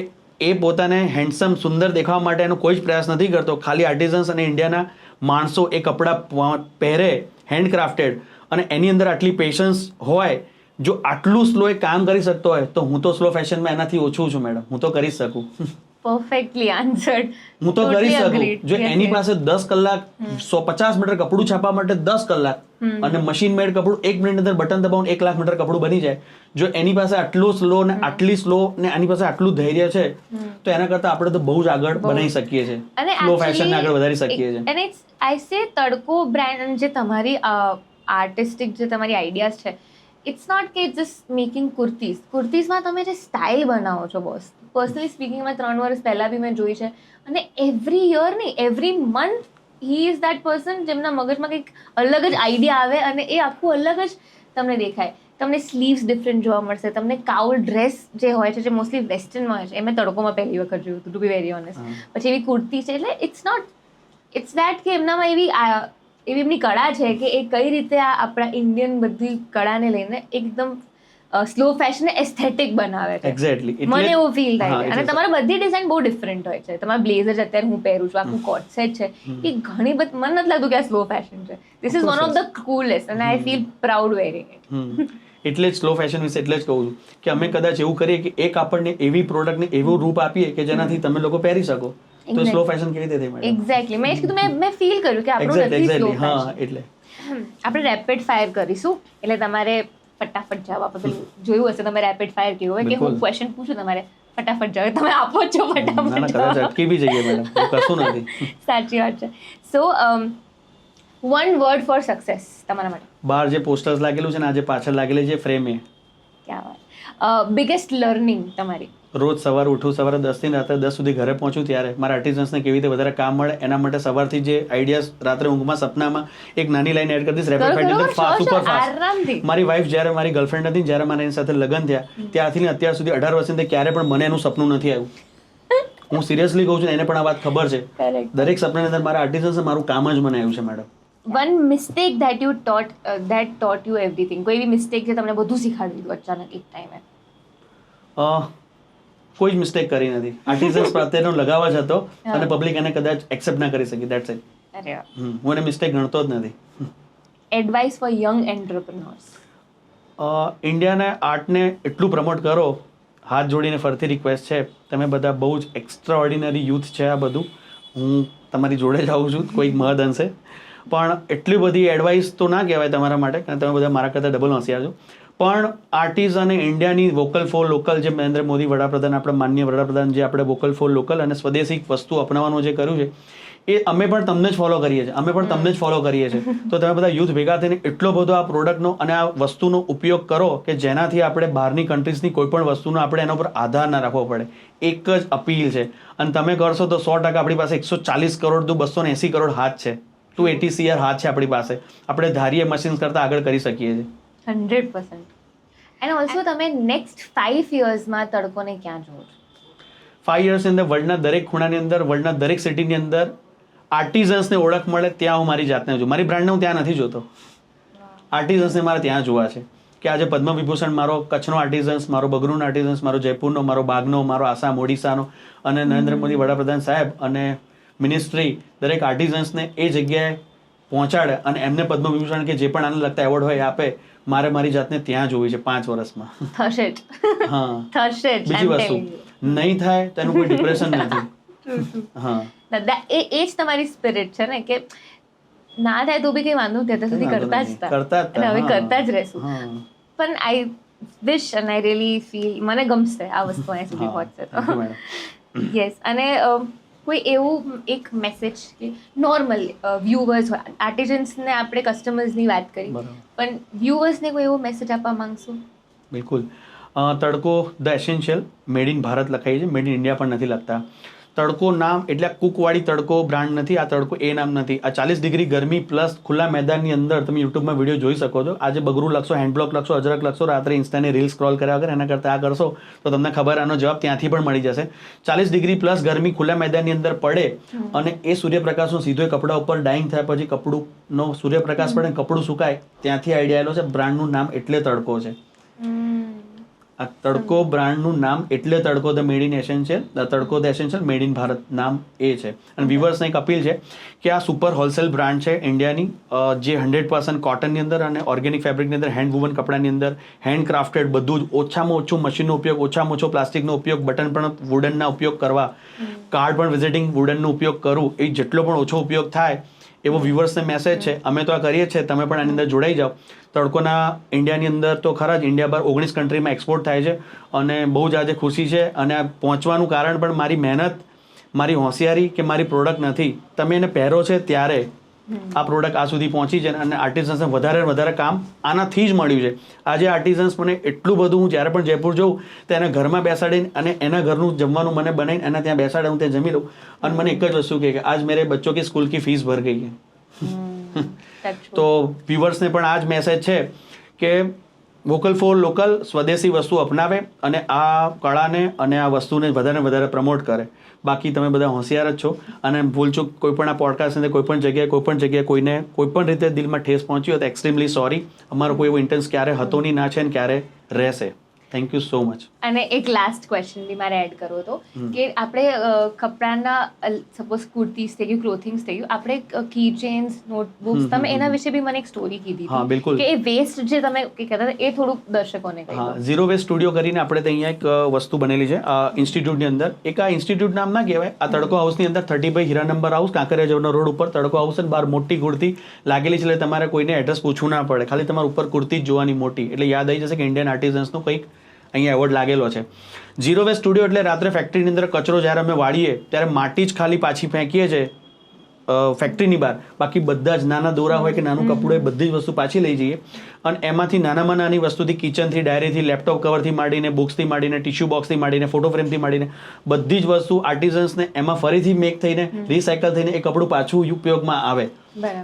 એ પોતાને હેન્ડસમ, સુંદર દેખાવા માટે એનો કોઈ જ પ્રયાસ નથી કરતો, ખાલી આર્ટિઝન્સ અને ઇન્ડિયાના માણસો એ કપડાં પહેરે હેન્ડક્રાફ્ટેડ, અને એની અંદર આટલી પેશન્સ હોય, જો આટલું સ્લો એ કામ કરી શકતો હોય, તો હું તો સ્લો ફેશનમાં એનાથી ઓછું છું મેડમ. હું તો કરી શકું. Perfectly answered. હું તો કરી શકું. જો એની પાસે 10 કલાક 150 મીટર કપડું છાપવા માટે 10 કલાક અને મશીન મેડ કપડું 1 મિનિટ અંદર બટન દબાવવાનું 1 લાખ મીટર કપડું બની જાય, જો એની પાસે આટલું સ્લો ને આટલી સ્લો ને આની પાસે આટલું ધૈર્ય છે, તો એના કરતા આપણે તો બહુ જ આગળ બનાવી શકીએ છીએ, સ્લો ફેશનને આગળ વધારી શકીએ છીએ. અને આઈ સે તડકો બ્રાન્ડ જે તમારી આર્ટિસ્ટિક જે તમારી આઈડિયાઝ છે, ઇટ્સ નોટ કે જસ્ટ મેકિંગ કુર્તીઝમાં તમે જે સ્ટાઇલ બનાવો છો બોસ, પર્સનલી સ્પીકિંગમાં 3 વર્ષ પહેલાં બી મેં જોઈ છે, અને એવરી યર નહીં, every month he is that person જેમના મગજમાં કંઈક અલગ જ આઈડિયા આવે અને એ આખું અલગ જ તમને દેખાય. તમને સ્લીવ્સ ડિફરન્ટ જોવા મળશે, તમને કાઉલ ડ્રેસ જે હોય છે, જે મોસ્ટલી વેસ્ટર્નમાં હોય છે, એ મેં તડકોમાં પહેલી વખત જોયું હતું, ટુ બી વેરી ઓનેસ્ટ. પછી એવી કુર્તી છે, એટલે ઇટ્સ દેટ કે એમનામાં એવી એમની કળા છે કે એ કઈ રીતે આ આપણા ઇન્ડિયન બધી કળાને લઈને એકદમ સ્લો ફેશન એસ્થેટિક બનાવે છે. એક્ઝેક્ટલી. મને એવું ફીલ થાય છે. અને તમારી બધી ડિઝાઇન બહુ ડિફરન્ટ હોય છે. તમારા બ્લેઝર અત્યારે હું પહેરું છું, આખું કોટ સેટ છે, એ ઘણી બધી, મને નથી લાગતું કે આ સ્લો ફેશન છે. This is one of the coolest and I feel proud wearing it. એટલે જ સ્લો ફેશન વિશે એટલે જ કહું છું કે અમે કદાચ એવું કરીએ કે એક આપણને એવી પ્રોડક્ટને એવું રૂપ આપીએ કે જેનાથી તમે લોકો પહેરી શકો, તો સ્લો ફેશન કેવી રીતે થઈ મેડમ? એક્ઝેક્ટલી. મેં કીધું, મેં ફીલ કર્યું કે આપણું નથી સ્લો ફેશન. હા, એટલે આપણે રેપિડ ફાયર કરીશું, એટલે તમારે ફટાફટ જવાબ આપો. પેલું જોયું હશે તમે રેપિડ ફાયર કેવું હોય કે હું ક્વેશ્ચન પૂછું, તમારે ફટાફટ જવાબ તમે આપો છો ફટાફટ. કદાચ અટકી બી જઈએ મેડમ, કશું નથી. સાચી વાત છે. સો વન વર્ડ ફોર સક્સેસ તમારા માટે. બહાર જે પોસ્ટર્સ લાગેલું છે ને, આજે પાછળ લાગેલી જે ફ્રેમ, એ ક્યાં વાત. બિગેસ્ટ લર્નિંગ તમારી? રોજ સવારે ઉઠું, સવારે 10 થી રાત્રે 10 સુધી ઘરે પહોંચું, ત્યારે મારા આર્ટિઝન્સને કેવી રીતે વધારે કામ મળે એના માટે સવારથી જે આઈડિયાઝ રાત્રે ઊંઘમાં સપનામાં એક નાની લાઈન એડ કરી દઈશ, રેપિડ ફાયર અંદર સુપર ફાસ્ટ. મારી વાઈફ જ્યારે મારી ગર્લફ્રેન્ડ હતી, જ્યારે મારા એની સાથે લગ્ન થયા ત્યારથી અત્યાર સુધી 18 વર્ષની ક્યારે પણ મને એનું સપનું નથી આવ્યું. હું સિરિયસલી કહું છું, એને પણ આ વાત ખબર છે. Correct. દરેક સપનાની અંદર મારા આર્ટિઝન્સે મારું કામ જ મને આવ્યું છે madam. One mistake that you taught you everything. કોઈ એવી મિસ્ટેક જે તમને બધું શીખવાડી દીધું અચાનક એક ટાઈમે? કોઈ જ મિસ્ટેક કરી નથી. આર્ટિઝન્સ પ્રત્યેનો લગાવ જ હતો અને પબ્લિક એને કદાચ એક્સેપ્ટ ના કરી શકી. That's it. અરે વાહ. હું એને મિસ્ટેક ગણતો જ નથી. Advice four young entrepreneurs. ઇન્ડિયાના આર્ટને એટલું પ્રમોટ કરો. હાથ જોડીને ફરતી રિક્વેસ્ટ છે, તમે બધા બહુ જ એક્સ્ટ્રા ઓર્ડિનરી યુથ છે. આ બધું હું તમારી જોડે જ આવું છું કોઈક મહદ અંશે, પણ એટલી બધી એડવાઇસ તો ના કહેવાય તમારા માટે, કારણ તમે બધા મારા કરતાં ડબલ હોશિયાર છો. પણ આર્ટિસ્ટ અને ઇન્ડિયાની વોકલ ફોર લોકલ, જે નરેન્દ્ર મોદી વડાપ્રધાન, આપણા માનનીય વડાપ્રધાન, જે આપણે વોકલ ફોર લોકલ અને સ્વદેશી વસ્તુ અપનાવવાનું જે કર્યું છે, એ અમે પણ તમને જ ફોલો કરીએ છીએ. અમે પણ તમને જ ફોલો કરીએ છીએ. તો તમે બધા યુથ ભેગા થઈને એટલો બધો આ પ્રોડક્ટનો અને આ વસ્તુનો ઉપયોગ કરો કે જેનાથી આપણે બહારની કન્ટ્રીઝની કોઈ પણ વસ્તુનો આપણે એના પર આધાર ના રાખવો પડે. એક જ અપીલ છે, અને તમે કરશો તો 100% આપણી પાસે 140 કરોડ to 280 કરોડ હાથ છે, 280 CR હાથ છે આપણી પાસે. આપણે ધારીએ મશીન્સ કરતાં આગળ કરી શકીએ છીએ. 100%. એન્ડ ઓલ્સો તમે નેક્સ્ટ 5 yearsમાં તડકોને ક્યાં જુઓ છો? 5 yearsની અંદર વર્લ્ડના દરેક ખૂણાની અંદર, વર્લ્ડના દરેક સિટીની અંદર આર્ટિઝન્સને ઓળખ મળે ત્યાં હું મારી જાતને જોઉં. મારી બ્રાન્ડને હું ત્યાં નથી જોતો. આર્ટિઝન્સને મારે ત્યાં જોવા છે કે આજે પદ્મ વિભૂષણ મારો કચ્છનો આર્ટિઝન્સ, મારો બગરૂનો આર્ટિઝન્સ, મારો જયપુરનો, મારો બાગનો, મારો આસામ ઓડિશાનો, અને નરેન્દ્ર મોદી વડાપ્રધાન સાહેબ અને મિનિસ્ટ્રી દરેક આર્ટિઝન્સને એ જગ્યાએ પહોંચાડે અને એમને પદ્મ વિભૂષણ કે જે પણ આને લગતા એવોર્ડ હોય એ આપે. મારે મારી જાતને ત્યાં જોવી છે 5 વર્ષમાં. થશે જ. હા, થશે જ. બીજી વસ્તુ નહીં થાય તેનું કોઈ ડિપ્રેશન નથી. હા, એ જ તમારી સ્પિરિટ છે ને, કે ના થાય તો બી કઈ વાંધો નથી, અત્યાર સુધી કરતા જ હતા અને હવે કરતા જ રહેશું. પણ આઈ વિશ અને આઈ રિયલી ફીલ, મને ગમશે આ વસ્તુ અહીંયા સુધી પહોંચશે તો. યસ. અને કોઈ એવું એક મેસેજ કે નોર્મલ વ્યુઅર્સ હોય, આર્ટિઝન્સને આપણે કસ્ટમર્સની વાત કરી, પણ વ્યુઅર્સને કોઈ એવો મેસેજ આપવા માંગશો? બિલકુલ. તડકો the essential, made in Bharat લખાઈ છે, મેડ ઇન ઇન્ડિયા પણ નથી લખતા. તડકો નામ એટલે કુકવાળી તડકો બ્રાન્ડ નથી. આ તડકો એ નામ નથી. આ 40 ડિગ્રી ગરમી પ્લસ ખુલ્લા મેદાનની અંદર તમે યુટ્યુબમાં વિડીયો જોઈ શકો છો. આજે બગરું લખશો, હેન્ડબ્લોક લખશો, અજરક લખશો, રાત્રે ઇન્સ્ટાની રીલ સ્ક્રોલ કર્યા વગર એના કરતાં આ કરશો તો તમને ખબર, આનો જવાબ ત્યાંથી પણ મળી જશે. 40 ડિગ્રી પ્લસ ગરમી ખુલ્લા મેદાનની અંદર પડે અને એ સૂર્યપ્રકાશનો સીધો એ કપડા ઉપર ડાઇંગ થયા પછી કપડુંનો સૂર્યપ્રકાશ પડે, કપડું સુકાય, ત્યાંથી આઈડિયા આવેલો છે. બ્રાન્ડનું નામ એટલે તડકો છે. આ તડકો બ્રાન્ડનું નામ એટલે તડકો ધ મેડ ઇન એસેન્શિયલ, તડકો the essential made in Bharat નામ એ છે. અને વ્યુઅર્સને એક અપીલ છે કે આ સુપર હોલસેલ બ્રાન્ડ છે ઇન્ડિયાની, જે 100% કોટનની અંદર અને ઓર્ગેનિક ફેબ્રિકની અંદર, હેન્ડ વુવન કપડાની અંદર, હેન્ડ ક્રાફ્ટેડ, બધું જ ઓછામાં ઓછું મશીનનો ઉપયોગ, ઓછામાં ઓછો પ્લાસ્ટિકનો ઉપયોગ, બટન પણ વુડનના ઉપયોગ કરવા, કાર્ડ પણ વિઝિટિંગ વુડનનો ઉપયોગ કરવું, એ જેટલો પણ ઓછો ઉપયોગ થાય એવો વ્યુઅર્સને મેસેજ છે. અમે તો આ કરીએ છીએ, તમે પણ આની અંદર જોડાઈ જાઓ. તડકોના ઇન્ડિયાની અંદર તો ખરા જ, ઇન્ડિયા બહાર 19 કન્ટ્રીમાં એક્સપોર્ટ થાય છે અને બહુ જ આજે ખુશી છે. અને આ પહોંચવાનું કારણ પણ મારી મહેનત, મારી હોશિયારી કે મારી પ્રોડક્ટ નથી. તમે એને પહેરો છે ત્યારે આ પ્રોડક્ટ આ સુધી પહોંચી છે અને આર્ટિઝન્સને વધારે વધારે કામ આનાથી જ મળ્યું છે. આજે આર્ટિઝન્સ મને એટલું બધું, હું જ્યારે પણ જયપુર જાઉં તો એના ઘરમાં બેસાડીને અને એના ઘરનું જમવાનું મને બનાવીને એના ત્યાં બેસાડે, હું ત્યાં જમી લઉં અને મને એક જ વસ્તુ કહે કે આજ મેરે બચ્ચો કી સ્કૂલ કી ફીસ ભર ગઈ है. તો વ્યુઅર્સને પણ આ જ મેસેજ છે કે વોકલ ફોર લોકલ, સ્વદેશી વસ્તુ અપનાવે અને આ કળાને અને આ વસ્તુને વધારે વધારે પ્રમોટ કરે. બાકી તમે બધા હોશિયાર જ છો અને ભૂલચૂક કોઈ પણ આ પોડકાસ્ટની અંદર કોઈ પણ જગ્યાએ કોઈને કોઈ પણ રીતે દિલમાં ઠેસ પહોંચી હોય તો એક્સ્ટ્રીમલી સોરી. અમારો કોઈ એવો ઇન્ટેન્સ ક્યારે હતો નહીં, ના છે ને ક્યારે રહેશે. Thank you so much. અને એક લાસ્ટ ક્વેશ્ચન બી મારે એડ કરવો હતો કે આપણે કપડાના, સપોઝ કુર્તીઝ થઈ ગયું, ક્લોથિંગ્સ થઈ ગયું, આપણે કી ચેન્સ, નોટબુક્સ, તમે એના વિશે બી મને એક સ્ટોરી કીધી હા, બિલકુલ. કે એ વેસ્ટ જે તમે કહેતા હતા એ થોડુંક દર્શકોને કહી દો. હા, ઝીરો વેસ્ટ સ્ટુડિયો કરીને આપણે ત્યાં એક વસ્તુ બનેલી છે ઇન્સ્ટિટ્યૂટની અંદર. એક આ ઇન્સ્ટિટ્યૂટ નામ ના કહેવાય, આ તડકો હાઉસની અંદર 30 હીરા નંબર હાઉસ, કાંકરિયા જવના રોડ ઉપર તડકો હાઉસ, અને બહાર મોટી કુર્તી લાગેલી છે એટલે તમારે કોઈને એડ્રેસ પૂછવું ના પડે, ખાલી તમારે ઉપર કુર્તી જ જોવાની મોટી, એટલે યાદ આવી જશે કે ઇન્ડિયન આર્ટિઝન્સનું કંઈક અહીંયા એવોર્ડ લાગેલો છે. ઝીરો વેસ્ટ સ્ટુડિયો એટલે રાત્રે ફેક્ટરીની અંદર કચરો જ્યારે અમે વાળીએ ત્યારે માટી જ ખાલી પાછી ફેંકીએ છીએ ફેક્ટરીની બહાર, બાકી બધા જ નાના દોરા હોય કે નાનું કપડું હોય બધી જ વસ્તુ પાછી લઈ જઈએ અને એમાંથી નાનામાં નાની વસ્તુથી, કિચનથી, ડાયરીથી, લેપટોપ કવરથી માંડીને, બુક્સથી માંડીને, ટિશ્યુ બોક્સથી માંડીને, ફોટો ફ્રેમથી માંડીને બધી જ વસ્તુ આર્ટિઝન્સને એમાં ફરીથી મેક થઈને, રિસાયકલ થઈને એ કપડું પાછું ઉપયોગમાં આવે.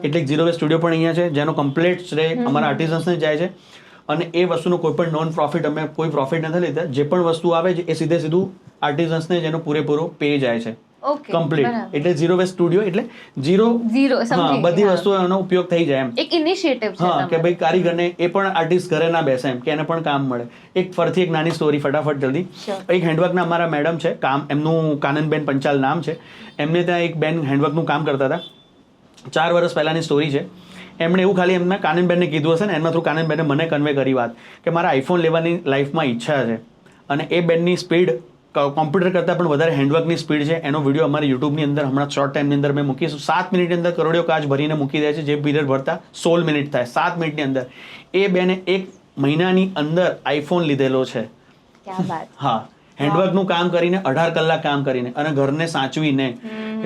એટલે ઝીરો વેસ્ટ સ્ટુડિયો પણ અહીંયા છે જેનો કમ્પ્લીટ શ્રેય અમારા આર્ટિઝન્સને જાય છે. અને એ વસ્તુનો કોઈ પણ નોન પ્રોફિટ અમે કોઈ પ્રોફિટ નથી લેતા. જે પણ વસ્તુ આવે છે એ સીધું આર્ટિઝન્સને જેનો પૂરેપૂરો પે જાય છે ઓકે કમ્પ્લીટ. એટલે ઝીરો વેસ્ટ સ્ટુડિયો એટલે ઝીરો બધી વસ્તુઓ એનો ઉપયોગ થઈ જાય એમ. એક ઇનિશિયેટિવ છે હા કે ભાઈ કારીગરને એ પણ આર્ટિસ્ટ ઘરે ના બેસે એમ કે એને પણ કામ મળે. ફરથી એક નાની સ્ટોરી ફટાફટ જલ્દી. એક હેન્ડવર્કના અમારા મેડમ છે કામ, એમનું કાનનબેન પંચાલ નામ છે. એમને ત્યાં એક બેન હેન્ડવર્કનું કામ કરતા હતા. 4 વર્ષ પહેલાની સ્ટોરી છે. એમણે એવું ખાલી એમના કાનનબેનને કીધું હશે ને, એમના થ્રુ કાનનબેને મને કન્વે કરી વાત કે મારા આઈફોન લેવાની લાઈફમાં ઈચ્છા છે. અને એ બેનની સ્પીડ કોમ્પ્યુટર કરતાં પણ વધારે હેન્ડવર્કની સ્પીડ છે. એનો વિડીયો અમારી યુટ્યુબની અંદર હમણાં શોર્ટ ટાઈમની અંદર મેં મૂકીશું. 7 મિનિટની અંદર કરોડિયો કાચ ભરીને મૂકી દે છે, જે પીરિયડ ભરતા 16 મિનિટ થાય. 7 મિનિટની અંદર એ બેને 1 મહિનાની અંદર આઈફોન લીધેલો છે. હા, હેન્ડવર્કનું કામ કરીને 18 કલાક કામ કરીને અને ઘરને સાચવીને.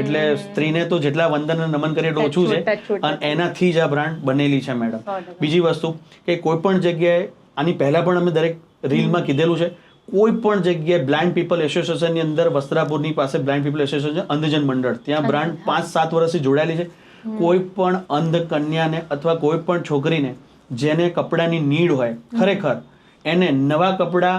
એટલે સ્ત્રીને તો જેટલા વંદન અને નમન કરીએ એટલું ઓછું છે. અને એનાથી જ આ બ્રાન્ડ બનેલી છે મેડમ. બીજી વસ્તુ કે કોઈ પણ જગ્યાએ, આની પહેલા પણ અમે દરેક રીલમાં કીધેલું છે, કોઈ પણ જગ્યાએ બ્લાઇન્ડ પીપલ એસોસિએશનની અંદર વસ્ત્રાપુરની પાસે blind people association Andhjan Mandal, ત્યાં બ્રાન્ડ 5-7 વર્ષથી જોડાયેલી છે. કોઈ પણ અંધ કન્યાને અથવા કોઈ પણ છોકરીને જેને કપડાની નીડ હોય, ખરેખર એને નવા કપડા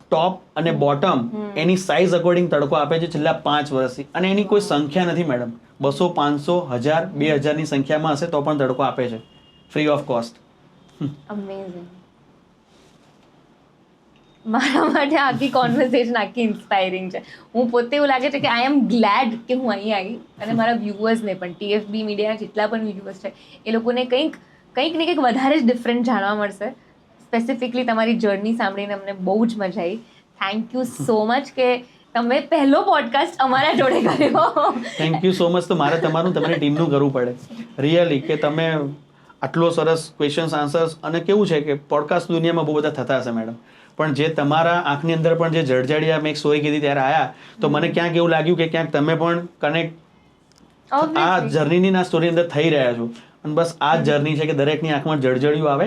ટોપ અને બોટમ એની સાઇઝ અકોર્ડિંગ તડકો આપે છે છેલ્લા 5 વર્ષથી. અને એની કોઈ સંખ્યા નથી મેડમ. 200, 500, 1000, 2000 ની સંખ્યામાં હશે તો પણ તડકો આપે છે ફ્રી ઓફ કોસ્ટ. અમેઝિંગ. મારા માટે આખી કોન્વર્સેશન આખી ઇન્સ્પાયરિંગ છે. હું પોતે એવું લાગે છે કે આઈ એમ ગ્લેડ કે હું અહીં આવી અને મારા વ્યુઅર્સને પણ, TFB મીડિયાના જેટલા પણ વ્યુઅર્સ છે એ લોકોને કંઈક ને કંઈક વધારે જ ડિફરન્ટ જાણવા મળશે. સ્પેસિફિકલી તમારી જર્ની સાંભળીને અમને બહુ જ મજા આવી. થેન્ક યુ સો મચ કે તમે પહેલો પોડકાસ્ટ અમારા જોડે કર્યો. Thank you so much. તો મારે તમારું તમારી ટીમનું કરવું પડે રિયલી, કે તમે આટલો સરસ ક્વેશ્ચન્સ આન્સર્સ. અને કેવું છે કે પોડકાસ્ટ દુનિયામાં બહુ બધા થતા હશે મેડમ, પણ જે તમારા આંખની અંદર પણ જે જળજળિયા મેં એક સ્ટોરી કીધી ત્યારે આયા, તો મને ક્યાંક એવું લાગ્યું કે ક્યાંક તમે પણ કનેક્ટ આ જર્નીની ના સ્ટોરી અંદર થઈ રહ્યા છો. અને બસ આ જ જર્ની છે કે દરેકની આંખમાં જળજળિયું આવે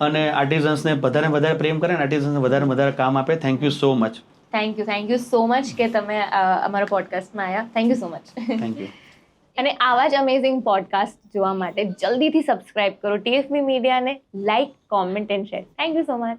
અને આર્ટિઝન્સને વધારે પ્રેમ કરે અને આર્ટિઝન્સને વધારે કામ આપે. Thank you so much. Thank you so much કે તમે અમારા પોડકાસ્ટમાં આવ્યા. Thank you so much. Thank you. અને આવા જ અમેઝિંગ પોડકાસ્ટ જોવા માટે જલ્દીથી સબસ્ક્રાઇબ કરો TFB મીડિયાને. Like, comment and share. Thank you so much.